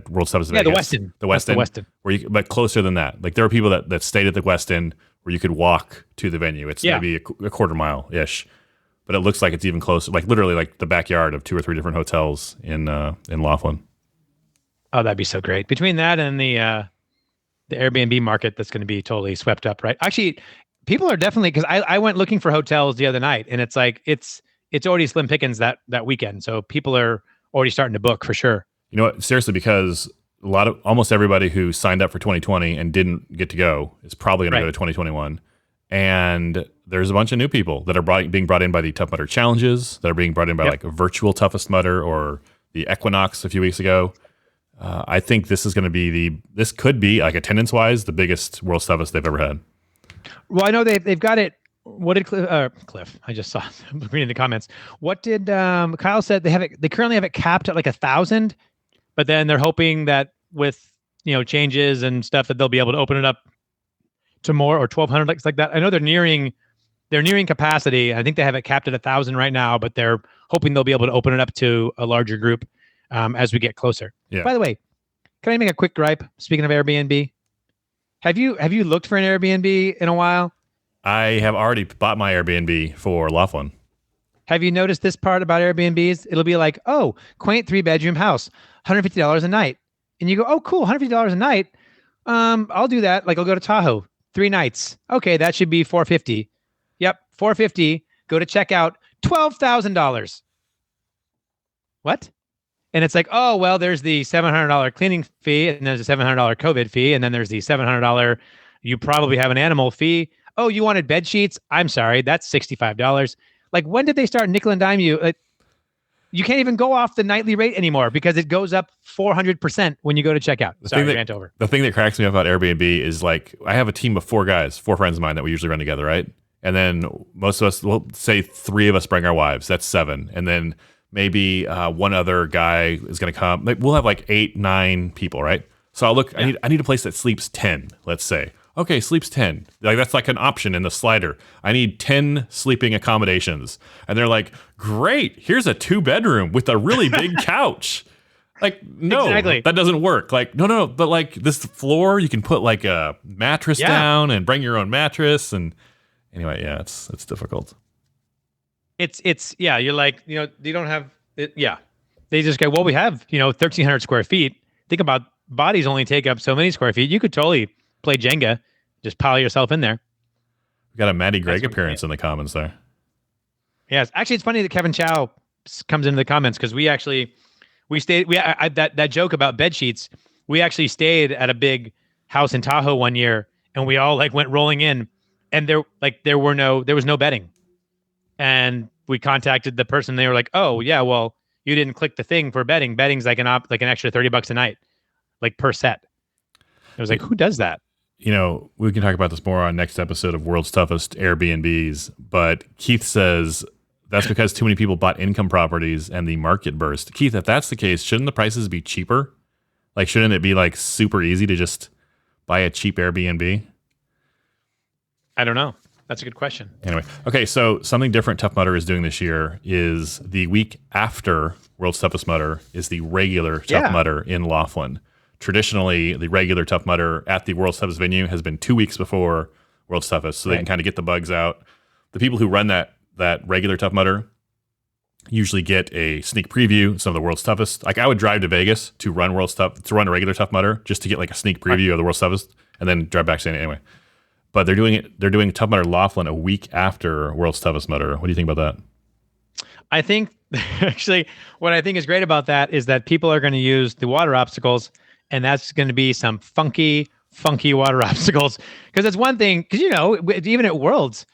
World Toughest Vegas. Yeah, the Westin. The Westin. But closer than that. Like there are people that stayed at the Westin where you could walk to the venue. It's maybe a quarter mile-ish. But it looks like it's even closer, like literally like the backyard of 2 or 3 different hotels in Laughlin. Oh, that'd be so great. Between that and the Airbnb market, that's going to be totally swept up, right? Actually, people are definitely, because I went looking for hotels the other night, and it's like it's already slim pickings that weekend. So people are already starting to book for sure. You know what? Seriously, because almost everybody who signed up for 2020 and didn't get to go is probably going to go to 2021. And there's a bunch of new people that are being brought in by the Tough Mudder Challenges, that are being brought in by like a virtual Toughest Mudder or the Equinox a few weeks ago. I think this is going to be this could be, like, attendance-wise, the biggest World's Toughest they've ever had. Well, I know they've got it. What did Cliff? I just saw. I'm reading the comments. What did Kyle said? They currently have it capped at like 1,000, but then they're hoping that with changes and stuff that they'll be able to open it up to more, or 1,200, like that. I know they're nearing capacity. I think they have it capped at 1,000 right now, but they're hoping they'll be able to open it up to a larger group as we get closer. Yeah. By the way, can I make a quick gripe? Speaking of Airbnb, have you looked for an Airbnb in a while? I have already bought my Airbnb for Laughlin. Have you noticed this part about Airbnbs? It'll be like, oh, quaint 3-bedroom house, $150 a night. And you go, oh, cool, $150 a night. I'll do that. Like, I'll go to Tahoe, 3 nights. Okay, that should be $450. Yep, $450. Go to checkout, $12,000. What? And it's like, oh, well, there's the $700 cleaning fee, and there's a $700 COVID fee, and then there's the $700 you probably have an animal fee. Oh, you wanted bed sheets? I'm sorry, that's $65. Like, when did they start nickel and dime you? You can't even go off the nightly rate anymore because it goes up 400% when you go to checkout. Sorry, rant over. The thing that cracks me up about Airbnb is, like, I have a team of 4 guys, 4 friends of mine that we usually run together, right? And then most of us, we'll say 3 of us bring our wives. That's 7. And then maybe one other guy is going to come. Like, we'll have like 8, 9 people, right? So I'll look. Yeah. I need a place that sleeps 10. Let's say. Okay, sleeps 10. Like, that's like an option in the slider. I need 10 sleeping accommodations, and they're like, "Great! Here's a 2-bedroom with a really big couch." Like, no, exactly. That doesn't work. Like, no. But like this floor, you can put like a mattress down and bring your own mattress. And anyway, yeah, it's difficult. It's you're like, you don't have it. Yeah. They just go, well, we have, 1,300 square feet. Think about bodies only take up so many square feet. You could totally play Jenga, just pile yourself in there. We got a Maddie Gregg appearance in the comments there. Yes. Actually, it's funny that Kevin Chow comes into the comments because we stayed, that joke about bed sheets, we actually stayed at a big house in Tahoe one year, and we all like went rolling in, and there was no bedding. And we contacted the person. They were like, "Oh yeah, well, you didn't click the thing for bedding. Bedding's like an extra $30 a night, like per set." I was like, "Who does that?" We can talk about this more on next episode of World's Toughest Airbnbs. But Keith says that's because too many people bought income properties and the market burst. Keith, if that's the case, shouldn't the prices be cheaper? Like, shouldn't it be like super easy to just buy a cheap Airbnb? I don't know. That's a good question. Anyway, okay, so something different Tough Mudder is doing this year is the week after World's Toughest Mudder is the regular Tough Mudder in Laughlin. Traditionally, the regular Tough Mudder at the World's Toughest venue has been 2 weeks before World's Toughest, so they can kind of get the bugs out. The people who run that regular Tough Mudder usually get a sneak preview, some of the World's Toughest. Like, I would drive to Vegas to run a regular Tough Mudder just to get like a sneak preview of the World's Toughest, and then drive back to anyway. But they're doing Tough Mudder Laughlin a week after World's Toughest Mudder. What do you think about that? I think actually what I think is great about that is that people are going to use the water obstacles, and that's going to be some funky water obstacles. Because it's one thing, because even at Worlds,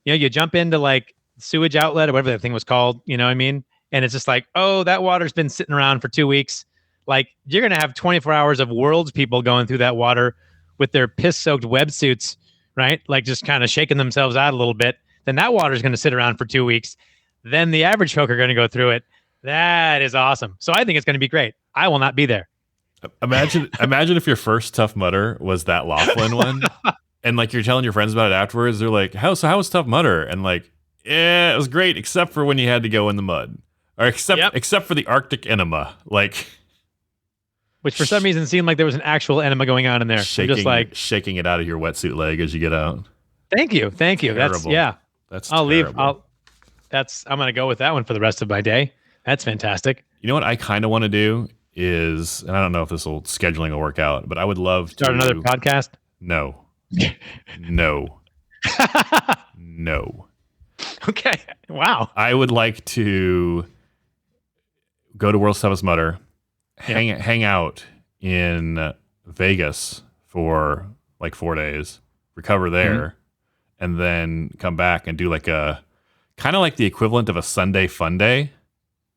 you jump into like sewage outlet or whatever that thing was called, you know what I mean? And it's just like, oh, that water's been sitting around for 2 weeks. Like, you're going to have 24 hours of Worlds people going through that water with their piss-soaked wetsuits, right? Like, just kind of shaking themselves out a little bit. Then that water is going to sit around for 2 weeks. Then the average folk are going to go through it. That is awesome. So I think it's going to be great. I will not be there. Imagine if your first Tough Mudder was that Laughlin one. and like you're telling your friends about it afterwards, they're like, how was Tough Mudder? And like, yeah, it was great, except for when you had to go in the mud. Or except for the Arctic enema. Like, which for some reason seemed like there was an actual enema going on in there. Shaking it out of your wetsuit leg as you get out. Thank you. Terrible. That's I'm terrible. gonna go with that one for the rest of my day. That's fantastic. You know what I kind of want to do is, and I don't know if this scheduling will work out, but I would love Start to another podcast. No. No. No. Okay. Wow. I would like to go to World's Toughest Mudder, hang out in Vegas for like 4 days, recover there, and then come back and do like a kind of like the equivalent of a Sunday fun day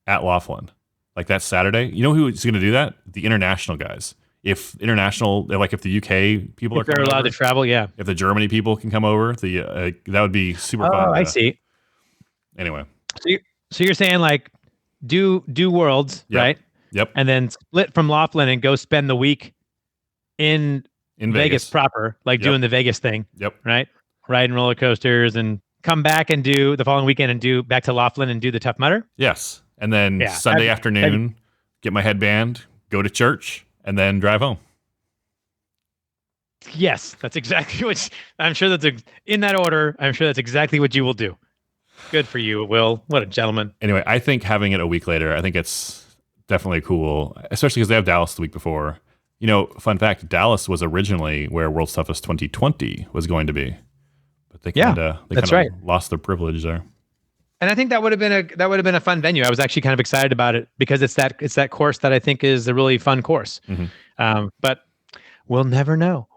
at Laughlin. Like that Saturday. You know who's going to do that? The international guys. If the UK people are If they're allowed to travel, yeah. If the Germany people can come over, that would be super fun. Oh, I see. Anyway. So you're saying like do Worlds, right? Yep. And then split from Laughlin and go spend the week in Vegas proper, like doing the Vegas thing. Yep. Right? Riding roller coasters and come back and do the following weekend and do back to Laughlin and do the Tough Mudder? Yes. And then Sunday afternoon, get my headband, go to church, and then drive home. Yes, that's exactly what I'm sure in that order. I'm sure that's exactly what you will do. Good for you, Will. What a gentleman. Anyway, I think having it a week later, I think it's definitely cool, especially because they have Dallas the week before. You know, fun fact, Dallas was originally where World's Toughest 2020 was going to be. But they kind of lost their privilege there. And I think that would have been a fun venue. I was actually kind of excited about it because it's that course that I think is a really fun course. Mm-hmm. But we'll never know.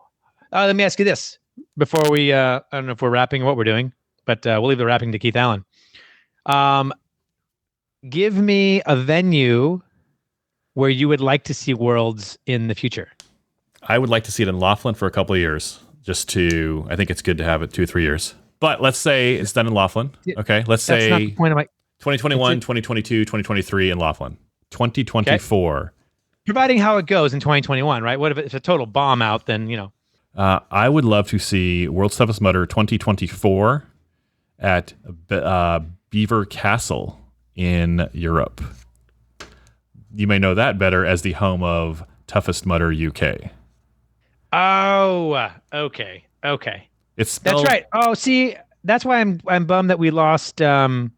Let me ask you this before we. I don't know if we're wrapping or what we're doing, but we'll leave the wrapping to Keith Allen. Give me a venue where you would like to see Worlds in the future. I would like to see it in Laughlin for a couple of years. I think it's good to have it 2 or 3 years. But let's say it's done in Laughlin. Okay, let's say 2021, 2022, 2023 in Laughlin. 2024. Okay. Providing how it goes in 2021, right? What if it's a total bomb out, then, you know. I would love to see World's Toughest Mudder 2024 at Beaver Castle in Europe. You may know that better as the home of Toughest Mudder UK. Oh, okay. That's right. Oh, see, that's why I'm bummed that we lost because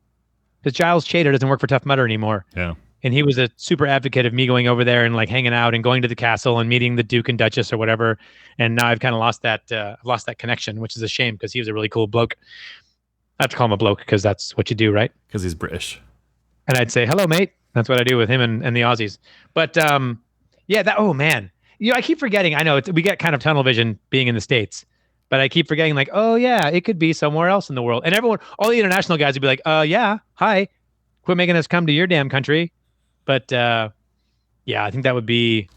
Giles Chater doesn't work for Tough Mudder anymore. Yeah. And he was a super advocate of me going over there and like hanging out and going to the castle and meeting the Duke and Duchess or whatever. And now I've kind of lost that connection, which is a shame because he was a really cool bloke. I have to call him a bloke because that's what you do, right? Because he's British. And I'd say, hello, mate. That's what I do with him and the Aussies. But oh man, I keep forgetting. I know we get kind of tunnel vision being in the States, but I keep forgetting like, oh yeah, it could be somewhere else in the world. And all the international guys would be like, yeah, hi, quit making us come to your damn country. But I think that'd be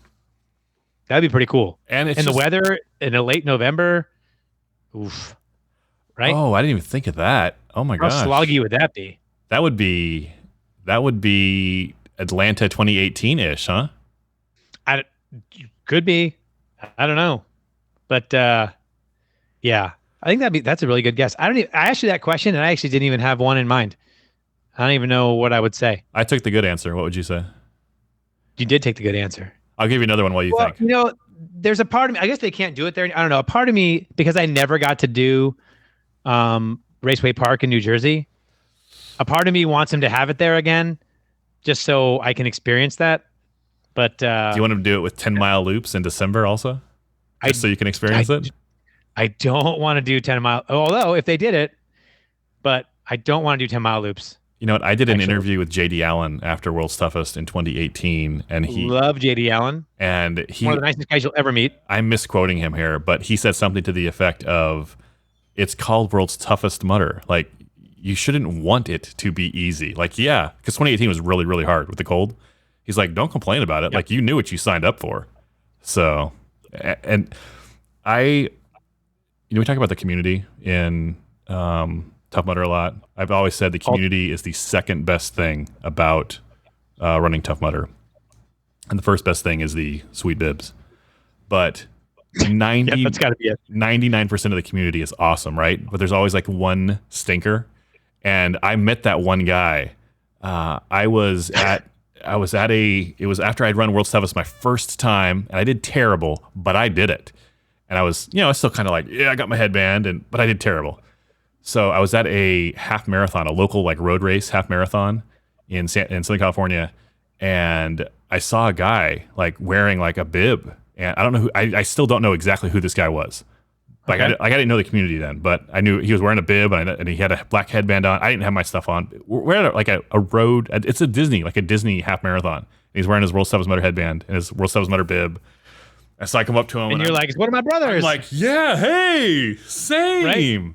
pretty cool. And the weather in a late November, oof, right? Oh, I didn't even think of that. Oh my gosh, how sloggy would that be? That would be Atlanta 2018-ish, huh? Could be. I don't know, but I think that's a really good guess. I asked you that question, and I actually didn't even have one in mind. I don't even know what I would say. I took the good answer. What would you say? You did take the good anscer. I'll give you another one while you think. You know, there's a part of me, I guess they can't do it there. I don't know. A part of me, because I never got to do Raceway Park in New Jersey, a part of me wants him to have it there again, just so I can experience that. But do you want him to do it with 10-mile loops in December also? So you can experience it? I don't want to do 10-mile, although if they did it, but I don't want to do 10-mile loops. You know what? I did an interview with J.D. Allen after World's Toughest in 2018, and he love J.D. Allen, and he one of the nicest guys you'll ever meet. I'm misquoting him here, but he said something to the effect of, "It's called World's Toughest Mudder. Like you shouldn't want it to be easy. Like because 2018 was really really hard with the cold. He's like, don't complain about it. Yep. Like you knew what you signed up for. So, and we talk about the community in Tough Mudder a lot. I've always said the community is the second best thing about running Tough Mudder. And the first best thing is the sweet bibs. But 90, that's got to be it. 99% of the community is awesome, right? But there's always like one stinker. And I met that one guy. It was after I'd run World's Toughest my first time, and I did terrible, but I did it. And I was, I was still kind of like, I got my headband, but I did terrible. So I was at a half marathon, a local like road race half marathon in Southern California, and I saw a guy like wearing like a bib, and I don't know who. I still don't know exactly who this guy was. Like Okay. I didn't know the community then, but I knew he was wearing a bib and he had a black headband on. I didn't have my stuff on. We're at like a road. It's a Disney half marathon. And he's wearing his World's Toughest Mudder headband and his World's Toughest Mudder bib. And so I come up to him And you're like, it's one of my brothers. I'm like, yeah, hey, same. Right.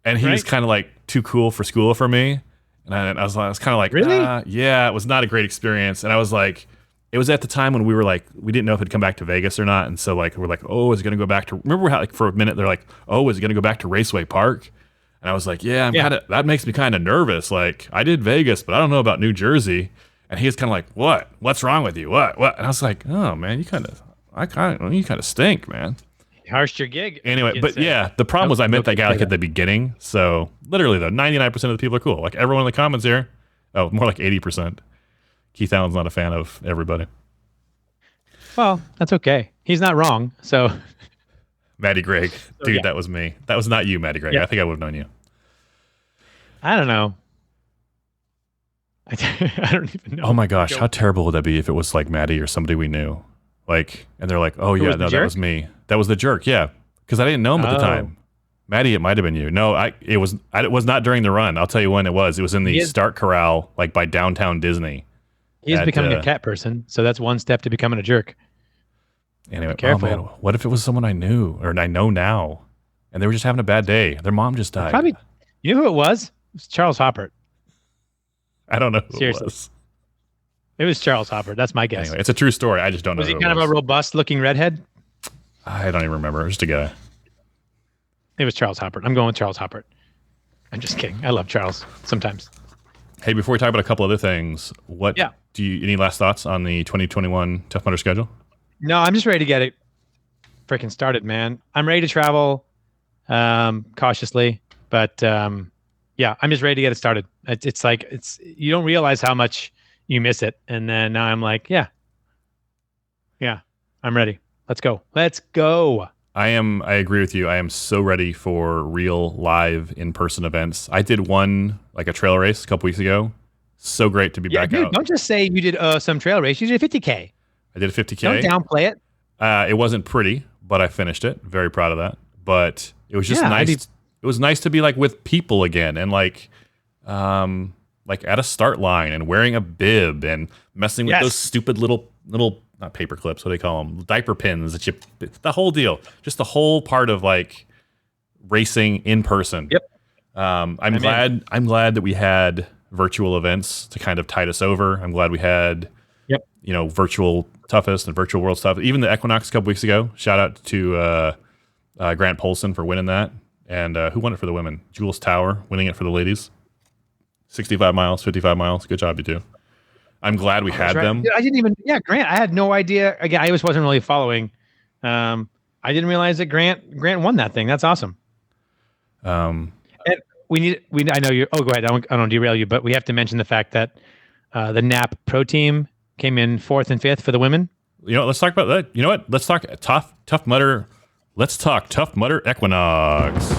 And he was Right. kind of like too cool for school for me. And I was kind of like, Really? Yeah, it was not a great experience. And I was like, it was at the time when we were like, we didn't know if it'd come back to Vegas or not. And so like, we're like, oh, is it going to go back to, remember how like for a minute, they're like, oh, is it going to go back to Raceway Park? And I was like, yeah, that makes me kind of nervous. Like I did Vegas, but I don't know about New Jersey. And he was kind of like, what's wrong with you? What? And I was like, oh man, you kind of stink, man. You harshed your gig. Anyway, you but could say. yeah, the problem was I met that guy like say at the beginning. So literally though, 99% of the people are cool. Like everyone in the comments here, more like 80%. Keith Allen's not a fan of everybody. Well, that's okay. He's not wrong. So Maddie Gregg. Dude, yeah. that was me. That was not you, Maddie Gregg. Yeah. I think I would have known you. I don't know. I don't even know. Oh my gosh, how terrible would that be if it was like Maddie or somebody we knew? Like, and they're like, oh Who yeah, was the no, that jerk? was me. That was the jerk, yeah. Because I didn't know him at the Oh. time. Maddie, it might have been you. No, it was not during the run. I'll tell you when it was. It was in the start corral, like by downtown Disney. He's at, becoming a cat person, so that's one step to becoming a jerk. Anyway, Careful. oh man, what if it was someone I knew or I know now, and they were just having a bad day? Their mom just died. Probably. You know who it was? It was Charles Hoppert. I don't know who Seriously. it was. It was Charles Hoppert. That's my guess. Anyway, it's a true story. I just don't know. Was he who kind it of was. a robust-looking redhead? I don't even remember. It was just a guy. It was Charles Hoppert. I'm going with Charles Hoppert. I'm just kidding. I love Charles sometimes. Hey, before we talk about a couple other things, Yeah. any last thoughts on the 2021 Tough Mudder schedule? No, I'm just ready to get it freaking started, man. I'm ready to travel cautiously, but yeah, I'm just ready to get it started. It's like you don't realize how much you miss it, and then now I'm like, yeah, I'm ready. Let's go. I agree with you. I am so ready for real live in-person events. I did one, like a trail race a couple weeks ago. So great to be back Dude, out. don't just say you did some trail race. You did a 50K. I did a 50K. Don't downplay it. It wasn't pretty, but I finished it. Very proud of that. But it was just Yeah, nice. It was nice to be like with people again and like at a start line and wearing a bib and messing with Yes. those stupid little not paper clips, what do they call them? Diaper pins that the whole deal. Just the whole part of like racing in person. Yep. I'm glad that we had virtual events to kind of tide us over. I'm glad we had virtual toughest and virtual world's toughest. Even the Equinox a couple weeks ago. Shout out to Grant Polson for winning that. And who won it for the women? Jules Tower winning it for the ladies. 65 miles, 55 miles. Good job, you two. I'm glad we had them. Dude, I didn't even. Yeah, Grant. I had no idea. Again, I just wasn't really following. I didn't realize that Grant won that thing. That's awesome. And we. I know you. Oh, go ahead. I don't derail you, but we have to mention the fact that the NAP Pro Team came in 4th and 5th for the women. Let's talk about that. You know what? Let's talk Tough Mudder. Let's talk Tough Mudder Equinox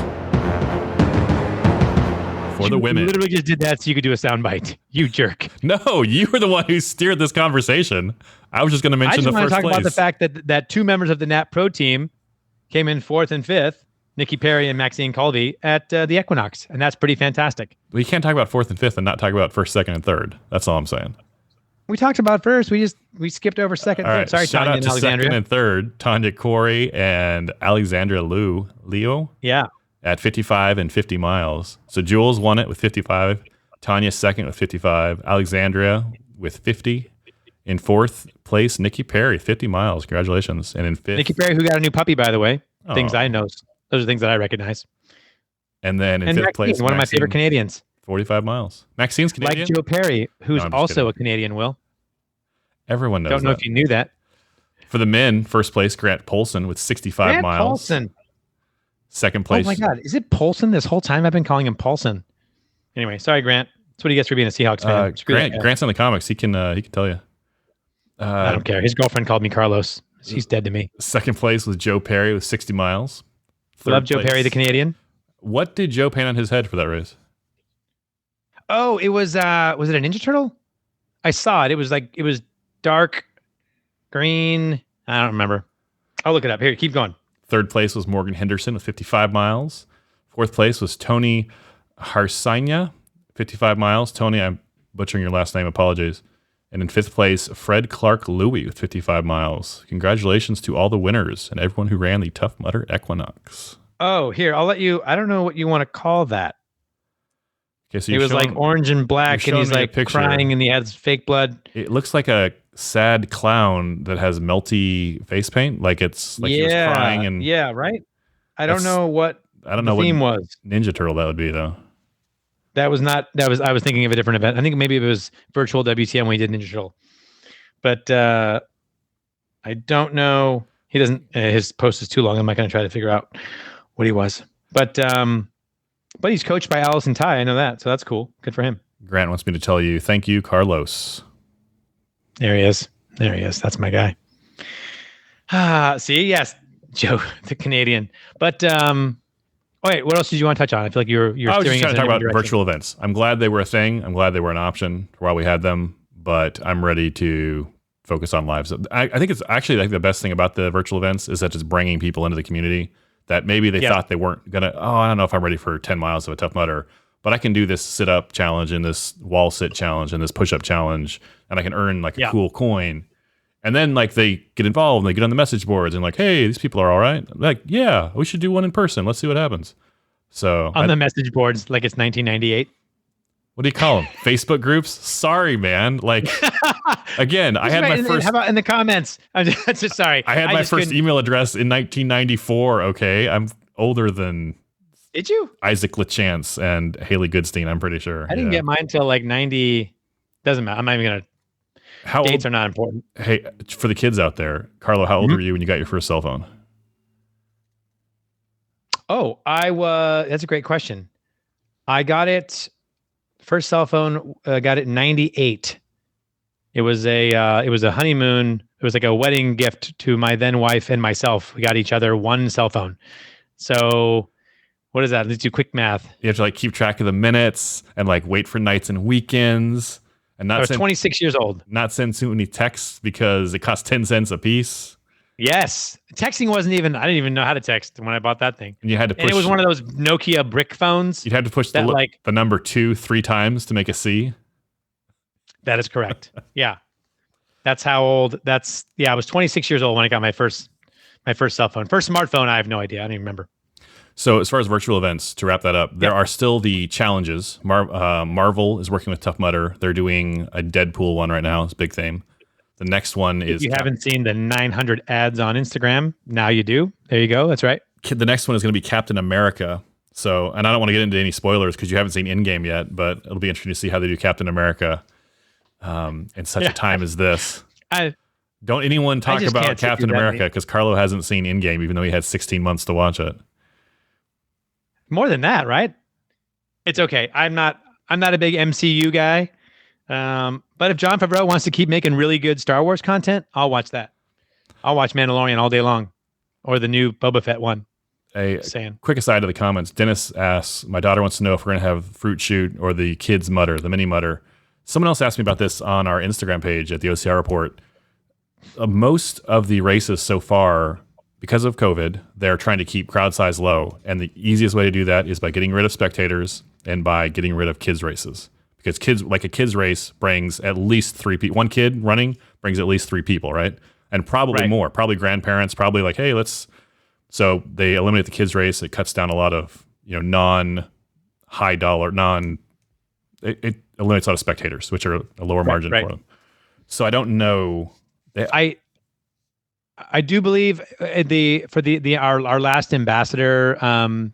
for the women. You literally just did that so you could do a soundbite. You jerk. No, you were the one who steered this conversation. I was just going to mention the I just want first to talk place. about the fact that two members of the NAP Pro Team came in 4th and 5th, Nikki Perry and Maxine Colby, at the Equinox, and that's pretty fantastic. We can't talk about 4th and 5th and not talk about 1st, 2nd, and 3rd. That's all I'm saying. We taled about first. We skipped over 2nd. All right. Sorry, Shout Tanya out and to Alexandria. 2nd and 3rd, Tanya Corey and Alexandria Leo Yeah. at 55 and 50 miles. So Jules won it with 55. Tanya second with 55. Alexandria with 50. In 4th place, Nikki Perry, 50 miles. Congratulations. And in 5th. Nikki Perry, who got a new puppy, by the way. Things Oh. I know. Those are things that I recognize. And then in And 5th Maxine, place, one of my favorite Maxine, Canadians. 45 miles. Maxine's Canadian? Like Joe Perry, who's No, I'm just also kidding. a Canadian, Will. Everyone knows Don't know that. if you knew that. For the men, first place, Grant Polson with 65 Grant miles. Paulson. Second place. Oh my God. Is it Polson? This whole time I've been calling him Paulson. Anyway, sorry, Grant. That's what he gets for being a Seahawks fan. Screw that guy. Grant's in the comics. He can tell you. I don't care. His girlfriend called me Carlos. She's dead to me. Second place was Joe Perry with 60 miles. Love Joe Perry, the Canadian. What did Joe paint on his head for that race? Oh, it was it a Ninja Turtle? I saw it. It was dark green. I don't remember. I'll look it up. Here, keep going. Third place was Morgan Henderson with 55 miles. Fourth place was Tony Harsanya, 55 miles. Tony, I'm butchering your last name. Apologies. And in fifth place, Fred Clark Louie with 55 miles. Congratulations to all the winners and everyone who ran the Tough Mudder Equinox. Oh, here, I'll let you. I don't know what you want to call that. Okay, so he was like orange and black, and he's like crying, and he has fake blood. It looks like a sad clown that has melty face paint. Like it's like he was crying and right. I don't know what the theme was. Ninja Turtle that would be though. That was not. That was. I was thinking of a different event. I think maybe it was virtual WTM when he did Ninja Turtle. But I don't know. He doesn't. His post is too long. I'm not going to try to figure out what he was. But he's coached by Allison Ty. I know that. So that's cool. Good for him. Grant wants me to tell you, thank you, Carlos. There he is. That's my guy. See, yes, Joe, the Canadian. But wait, what else did you want to touch on? I feel like you're I was just steering trying to talk about direction. virtual events. I'm glad they were a thing. I'm glad they were an option while we had them, but I'm ready to focus on lives. I think it's actually like the best thing about the virtual events is that it's bringing people into the community that maybe they thought they weren't going to, I don't know if I'm ready for 10 miles of a Tough Mudder, but I can do this sit-up challenge and this wall sit challenge and this push-up challenge, and I can earn like a cool coin. And then like they get involved and they get on the message boards and like, hey, these people are all right. I'm like, yeah, we should do one in person. Let's see what happens. So on the message boards, like it's 1998. What do you call them? Facebook groups? Sorry, man. Like, again, I had my first. How about in the comments? I'm just sorry. I had my first email address in 1994. Okay, I'm older than. Did you? Isaac LaChance and Haley Goodstein. I'm pretty sure. I didn't get mine till like 90. Doesn't matter. I'm not even gonna. Dates are not important. Hey, for the kids out there, Carlo, how old were you when you got your first cell phone? Oh, that's a great question. I got it. First cell phone, got it in 98. It was a honeymoon. It was like a wedding gift to my then wife and myself. We got each other one cell phone. So what is that? Let's do quick math. You have to like keep track of the minutes and like wait for nights and weekends and not. I was 26 years old. Not send too many texts because it costs 10 cents a piece. Yes. Texting wasn't even, I didn't even know how to text when I bought that thing. And you had to push. And it was one of those Nokia brick phones. You'd have to push the number 2 3 times to make a C. That is correct. Yeah. That's how old, I was 26 years old when I got my first cell phone. First smartphone, I have no idea. I don't even remember. So as far as virtual events, to wrap that up, there are still the challenges. Marvel is working with Tough Mudder. They're doing a Deadpool one right now. It's a big thing. The next one is... If you haven't seen the 900 ads on Instagram, now you do. There you go. That's right. The next one is going to be Captain America. So, and I don't want to get into any spoilers because you haven't seen Endgame yet, but it'll be interesting to see how they do Captain America in such a time as this. Don't anyone talk about Captain America because Carlo hasn't seen Endgame, even though he had 16 months to watch it. More than that, right? It's okay. I'm not a big MCU guy. But if Jon Favreau wants to keep making really good Star Wars content, I'll watch that. I'll watch Mandalorian all day long, or the new Boba Fett one. Quick aside to the comments. Dennis asks, my daughter wants to know if we're going to have Fruit Shoot or the Kids Mudder, the Mini Mudder. Someone else asked me about this on our Instagram page at the OCR Report. Most of the races so far, because of COVID, they're trying to keep crowd size low. And the easiest way to do that is by getting rid of spectators and by getting rid of kids races. Because kids, like a kids race brings at least 3 people. One kid running brings at least 3 people, right? And probably more, probably grandparents, probably like, hey, so they eliminate the kids race. It cuts down a lot of, non-high dollar, it eliminates a lot of spectators, which are a lower margin for them. So I don't know. I do believe our last ambassador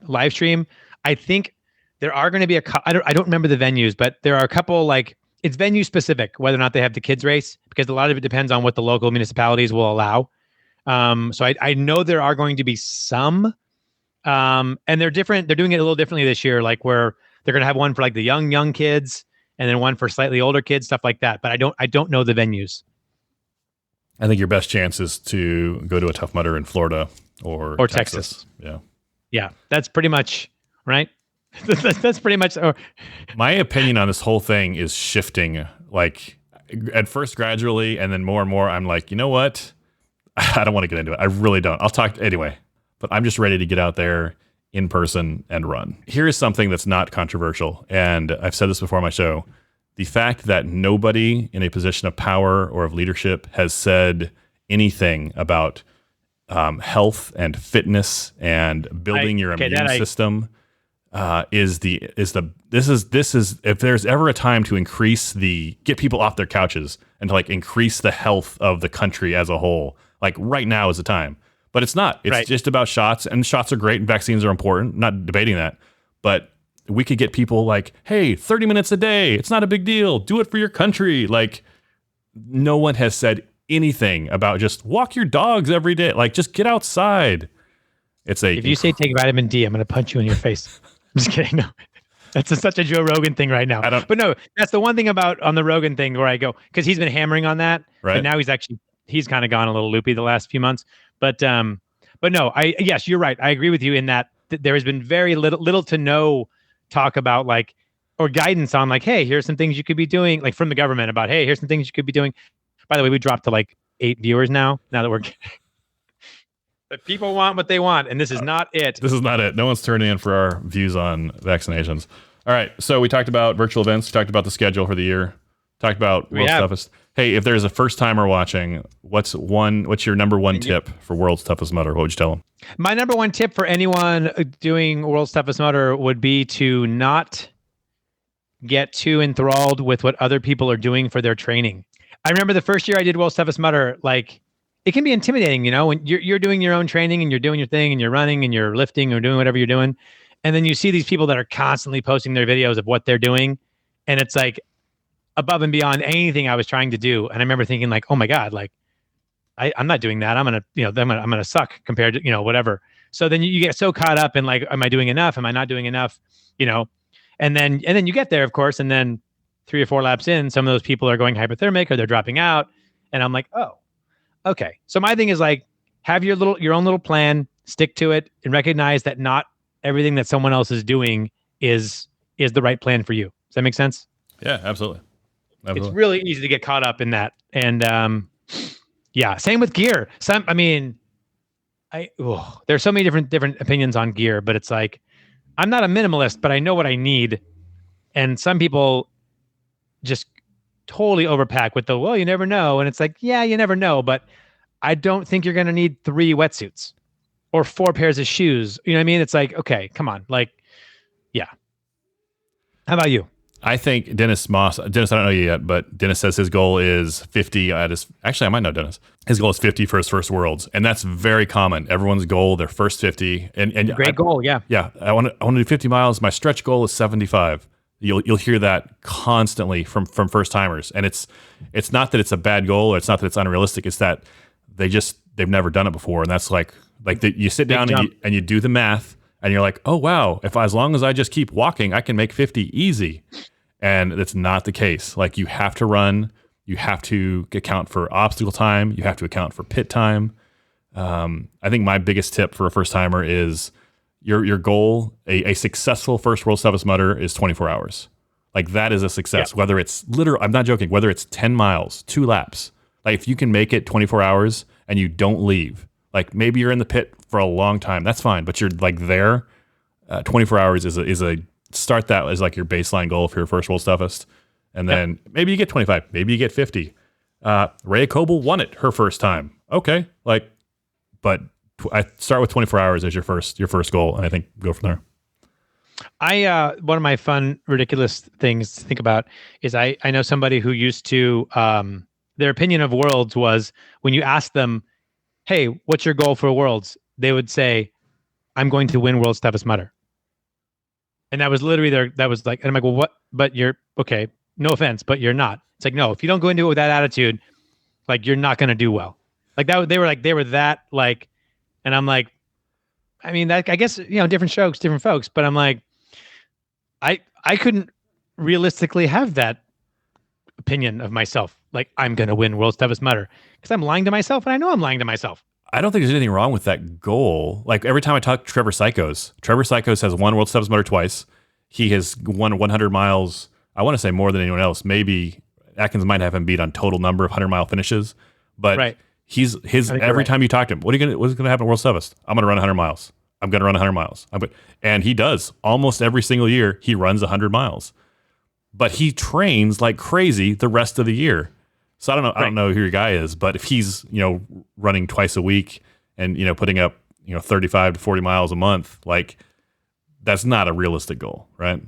live stream, I think there are going to be I don't remember the venues, but there are a couple, it's venue specific, whether or not they have the kids race, because a lot of it depends on what the local municipalities will allow. So I know there are going to be some, and they're different. They're doing it a little differently this year, like where they're going to have one for like the young kids, and then one for slightly older kids, stuff like that. But I don't know the venues. I think your best chance is to go to a Tough Mudder in Florida or Texas. Yeah, that's pretty much right. That's pretty much. My opinion on this whole thing is shifting. Like at first, gradually, and then more and more. I'm like, you know what? I don't want to get into it. I really don't. I'll talk anyway. But I'm just ready to get out there in person and run. Here is something that's not controversial, and I've said this before on my show. The fact that nobody in a position of power or of leadership has said anything about health and fitness and building your immune system is if there's ever a time to get people off their couches and to like increase the health of the country as a whole, like right now is the time. But it's not. It's just about shots, and shots are great and vaccines are important. I'm not debating that. But we could get people like, hey, 30 minutes a day. It's not a big deal. Do it for your country. Like, no one has said anything about just walk your dogs every day. Like, just get outside. If you say take vitamin D, I'm going to punch you in your face. I'm just kidding. No, that's such a Joe Rogan thing right now. But no, that's the one thing on the Rogan thing where I go, because he's been hammering on that. Right. But now he's kind of gone a little loopy the last few months. But no, yes, you're right. I agree with you in that there has been very little to no talk about like, or guidance on like, hey, here's some things you could be doing, like from the government about, hey, here's some things you could be doing. By the way, we dropped to like 8 viewers now that we're but people want what they want, and this is not it. This is not it. No one's turning in for our views on vaccinations. All right, so we talked about virtual events, we talked about the schedule for the year, talked about World's Toughest. Hey, if there's a first timer watching, what's your number one tip for World's Toughest Mudder? What would you tell them? My number one tip for anyone doing World's Toughest Mudder would be to not get too enthralled with what other people are doing for their training. I remember the first year I did World's Toughest Mudder, like it can be intimidating, when you're doing your own training and you're doing your thing and you're running and you're lifting or doing whatever you're doing. And then you see these people that are constantly posting their videos of what they're doing. And it's like above and beyond anything I was trying to do. And I remember thinking like, oh my God, like I'm not doing that. I'm going to suck compared to, whatever. So then you get so caught up in like, am I doing enough? Am I not doing enough? And then you get there, of course. And then 3 or 4 laps in, some of those people are going hypothermic or they're dropping out. And I'm like, oh, okay. So my thing is like, have your own little plan, stick to it, and recognize that not everything that someone else is doing is the right plan for you. Does that make sense? Yeah, absolutely. It's really easy to get caught up in that. And same with gear. There's so many different opinions on gear, but it's like, I'm not a minimalist, but I know what I need. And some people just totally overpack with you never know. And it's like, yeah, you never know, but I don't think you're going to need 3 wetsuits or 4 pairs of shoes. You know what I mean? It's like, okay, come on. Like, yeah. How about you? I think Dennis Moss, I don't know you yet, but Dennis says his goal is 50 actually, I might know Dennis. His goal is 50 for his first Worlds. And that's very common. Everyone's goal, their first 50. And great goal. Yeah. Yeah. I want to do 50 miles. My stretch goal is 75. You'll hear that constantly from first timers. And it's not that it's a bad goal, or it's not that it's unrealistic. It's that they've never done it before. And that's you sit down and you do the math and you're like, oh wow, as long as I just keep walking, I can make 50 easy. And that's not the case. Like you have to run, you have to account for obstacle time, you have to account for pit time. I think my biggest tip for a first timer is your goal, a successful first World's Toughest Mudder is 24 hours. Like that is a success. Yeah. Whether it's I'm not joking, whether it's 10 miles, 2 laps. Like if you can make it 24 hours and you don't leave, like maybe you're in the pit for a long time, that's fine. But you're like there, 24 hours is a start that as like your baseline goal for your first World's Toughest. And then maybe you get 25, maybe you get 50. Rhea Coble won it her first time. Okay. But I start with 24 hours as your first goal. And I think go from there. One of my fun, ridiculous things to think about is I know somebody who used to, their opinion of Worlds was when you ask them, hey, what's your goal for Worlds? They would say, I'm going to win World's Toughest Mudder. And that was literally that was like, and I'm like, well, what? But you're okay. No offense, but you're not. It's like, no, if you don't go into it with that attitude, like you're not going to do well. Like that, they were that like, and I'm like, I mean, that I guess different strokes, different folks, but I'm like, I couldn't realistically have that opinion of myself. Like I'm gonna win World's Toughest Mudder because I'm lying to myself, and I know I'm lying to myself. I don't think there's anything wrong with that goal. Like every time I talk to Trevor Psychos has won World's Toughest Mudder twice. He has won 100 miles. I want to say more than anyone else. Maybe Atkins might have him beat on total number of 100-mile finishes, but right. He's every time you talk to him, what's going to happen at World's Toughest? I'm going to run 100 miles. I'm going to run 100 miles. And he does almost every single year. He runs 100 miles, but he trains like crazy the rest of the year. So I don't know. I don't know who your guy is, but if he's running twice a week and putting up 35 to 40 miles a month, like that's not a realistic goal, right?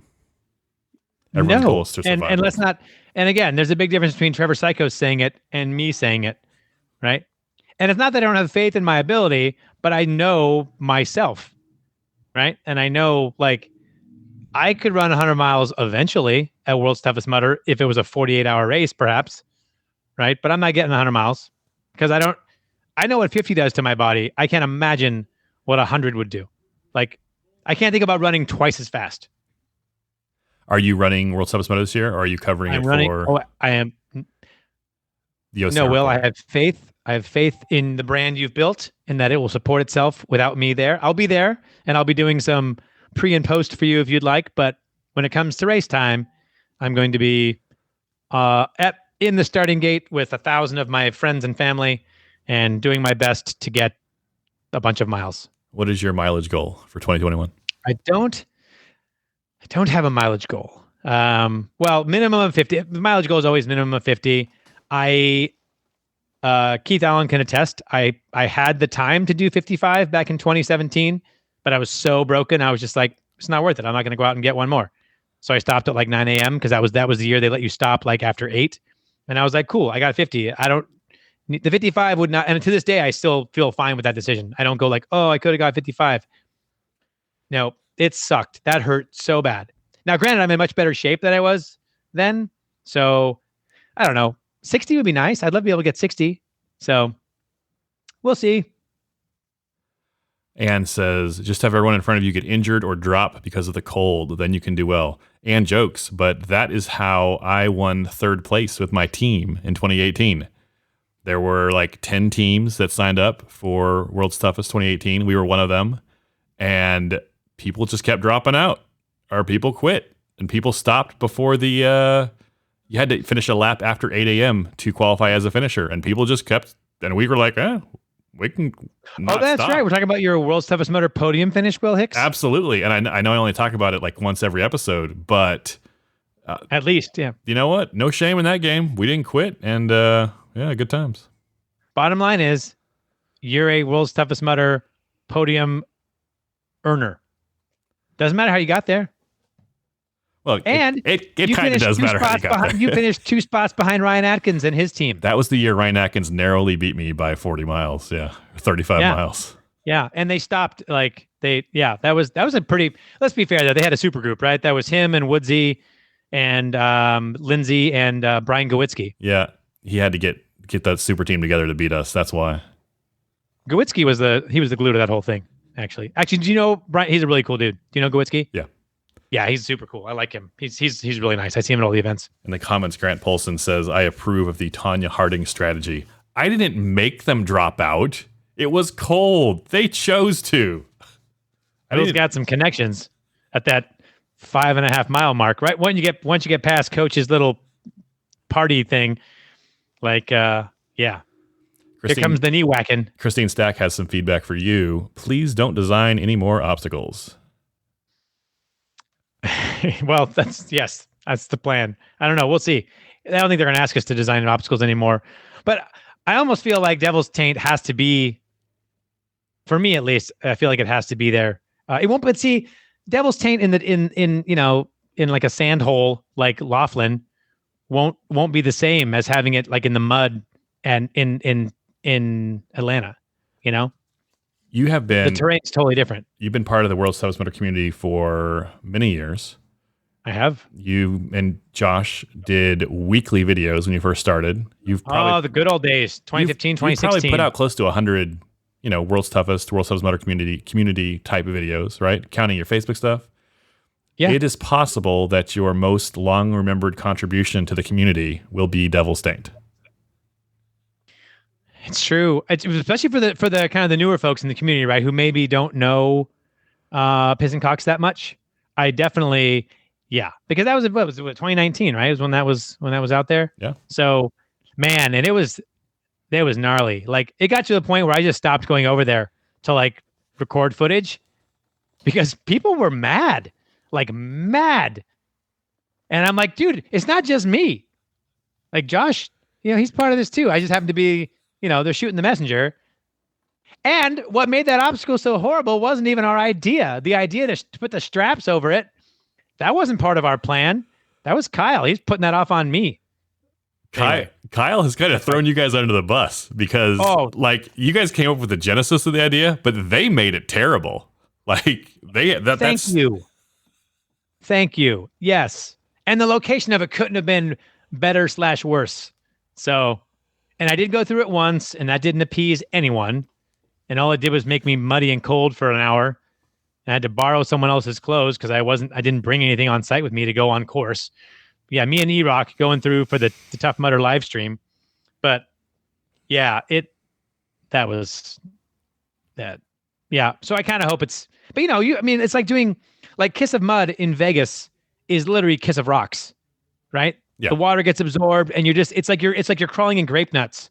Everyone's goal is to survive. And let's not. And again, there's a big difference between Trevor Psychos saying it and me saying it, right? And it's not that I don't have faith in my ability, but I know myself, right? And I know like I could run 100 miles eventually at World's Toughest Mudder if it was a 48-hour race, perhaps, right? But I'm not getting 100 miles because I know what 50 does to my body. I can't imagine what 100 would do. Like I can't think about running twice as fast. Are you running World's Toughest Mudder this year, or are you covering for? I am. The No, Will, I have faith. I have faith in the brand you've built and that it will support itself without me there. I'll be there and I'll be doing some pre and post for you if you'd like. But when it comes to race time, I'm going to be in the starting gate with 1,000 of my friends and family and doing my best to get a bunch of miles. What is your mileage goal for 2021? I don't have a mileage goal. Well, minimum of 50. The mileage goal is always minimum of 50. Keith Allen can attest. I had the time to do 55 back in 2017, but I was so broken. I was just like, it's not worth it. I'm not going to go out and get one more. So I stopped at like 9 a.m. because that was the year they let you stop like after 8. And I was like, cool, I got 50. The 55 would not. And to this day, I still feel fine with that decision. I don't go like, oh, I could have got 55. No, it sucked. That hurt so bad. Now, granted, I'm in much better shape than I was then. So I don't know. 60 would be nice. I'd love to be able to get 60. So we'll see. Anne says, just have everyone in front of you get injured or drop because of the cold. Then you can do well. Anne jokes, but that is how I won third place with my team in 2018. There were like 10 teams that signed up for World's Toughest 2018. We were one of them. And people just kept dropping out. Or people quit. And people stopped before the... you had to finish a lap after 8 a.m. to qualify as a finisher. And people just kept... And we were like, we can not that's stop. right. We're talking about your World's Toughest Mudder podium finish, Will Hicks? Absolutely. And I know I only talk about it like once every episode, but... at least, yeah. You know what? No shame in that game. We didn't quit. And yeah, good times. Bottom line is, you're a World's Toughest Mudder podium earner. Doesn't matter how you got there. Well, and it kind of does matter how you got there. You finished 2 spots behind Ryan Atkins and his team. That was the year Ryan Atkins narrowly beat me by 40 miles. Yeah, 35 miles. Yeah, and they stopped that was a pretty. Let's be fair though, they had a super group, right? That was him and Woodsy and Lindsay and Brian Gowitsky. Yeah, he had to get that super team together to beat us. That's why. Gowitsky was the glue to that whole thing. Actually, do you know Brian? He's a really cool dude. Do you know Gowitsky? Yeah. Yeah, he's super cool. I like him. He's really nice. I see him at all the events. In the comments, Grant Polson says, I approve of the Tanya Harding strategy. I didn't make them drop out. It was cold. They chose to. Bill's got some connections at that 5.5 mile mark, right? Once you get past Coach's little party thing, like, yeah. Here comes the knee whacking. Christine Stack has some feedback for you. Please don't design any more obstacles. Well, that's the plan. I don't know. We'll see. I don't think they're going to ask us to design obstacles anymore. But I almost feel like Devil's Taint has to be, for me at least, I feel like it has to be there. It won't. But see, Devil's Taint in like a sand hole like Laughlin won't be the same as having it like in the mud and in Atlanta. You know. You have been... The terrain's totally different. You've been part of the World's Toughest Mudder community for many years. I have. You and Josh did weekly videos when you first started. You've probably The good old days, 2015, you've 2016. probably put out close to 100, world's toughest mutter community type of videos, right? Counting your Facebook stuff. Yeah. It is possible that your most long remembered contribution to the community will be Devil Stained. It's true. Especially for the kind of the newer folks in the community, right? Who maybe don't know Piss and Cocks that much. I definitely, because that was 2019, right? It was when that was out there. Yeah. So, man, and it was gnarly. Like, it got to the point where I just stopped going over there to like record footage because people were mad. And I'm like, dude, it's not just me. Like, Josh, he's part of this too. I just happen to be, they're shooting the messenger. And what made that obstacle so horrible wasn't even our idea. The idea to put the straps over it, that wasn't part of our plan. That was Kyle. He's putting that off on me. Kyle has kind of thrown you guys under the bus because you guys came up with the genesis of the idea, but they made it terrible. Thank you. Yes. And the location of it couldn't have been better / worse. So, and I did go through it once, and that didn't appease anyone. And all it did was make me muddy and cold for an hour. I had to borrow someone else's clothes because I didn't bring anything on site with me to go on course. Yeah, me and E-Rock going through for the Tough Mudder live stream. But yeah, that was that. Yeah. So I kind of hope it's, but it's like doing like Kiss of Mud in Vegas is literally Kiss of Rocks, right? Yeah. The water gets absorbed and it's like you're crawling in grape nuts.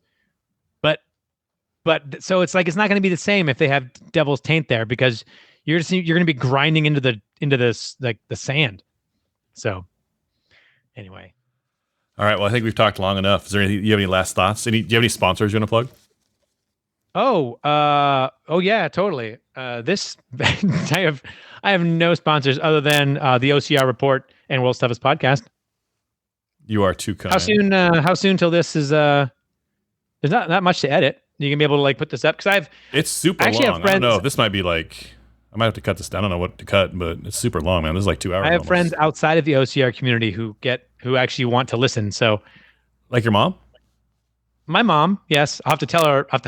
But so it's like it's not going to be the same if they have Devil's Taint there because you're going to be grinding into this like the sand. So anyway. All right. Well, I think we've talked long enough. Is there anything? Do you have any last thoughts? Do you have any sponsors you want to plug? Oh yeah, totally. I have no sponsors other than the OCR report and World's Toughest Podcast. You are too kind. How soon till this is there's not much to edit. You can be able to like put this up because it's super long. I don't know. This might be like I might have to cut this down. I don't know what to cut, but it's super long, man. This is like 2 hours. I have friends outside of the OCR community who actually want to listen. So, like your mom? My mom, yes. I'll have to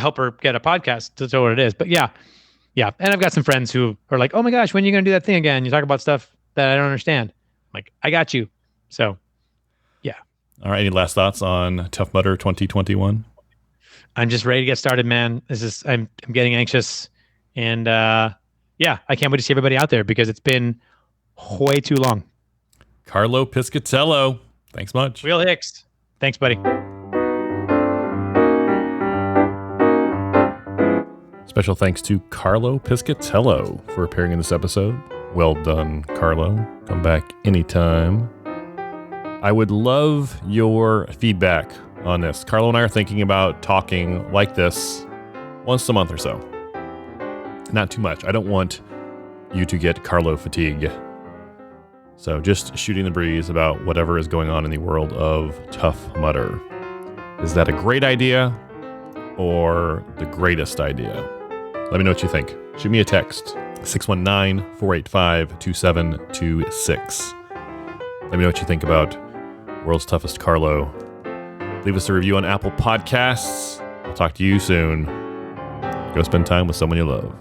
help her get a podcast to know what it is. But yeah. And I've got some friends who are like, "Oh my gosh, when are you going to do that thing again? You talk about stuff that I don't understand." I'm like, I got you. So, yeah. All right. Any last thoughts on Tough Mudder 2021? I'm just ready to get started, man. I'm getting anxious, and I can't wait to see everybody out there because it's been way too long. Carlo Piscitello, thanks much. Real Hicks, thanks, buddy. Special thanks to Carlo Piscitello for appearing in this episode. Well done, Carlo. Come back anytime. I would love your feedback on this. Carlo and I are thinking about talking like this once a month or so. Not too much. I don't want you to get Carlo fatigue. So just shooting the breeze about whatever is going on in the world of Tough Mudder. Is that a great idea or the greatest idea? Let me know what you think. Shoot me a text, 619-485-2726. Let me know what you think about World's Toughest Carlo. Leave us a review on Apple Podcasts. I'll talk to you soon. Go spend time with someone you love.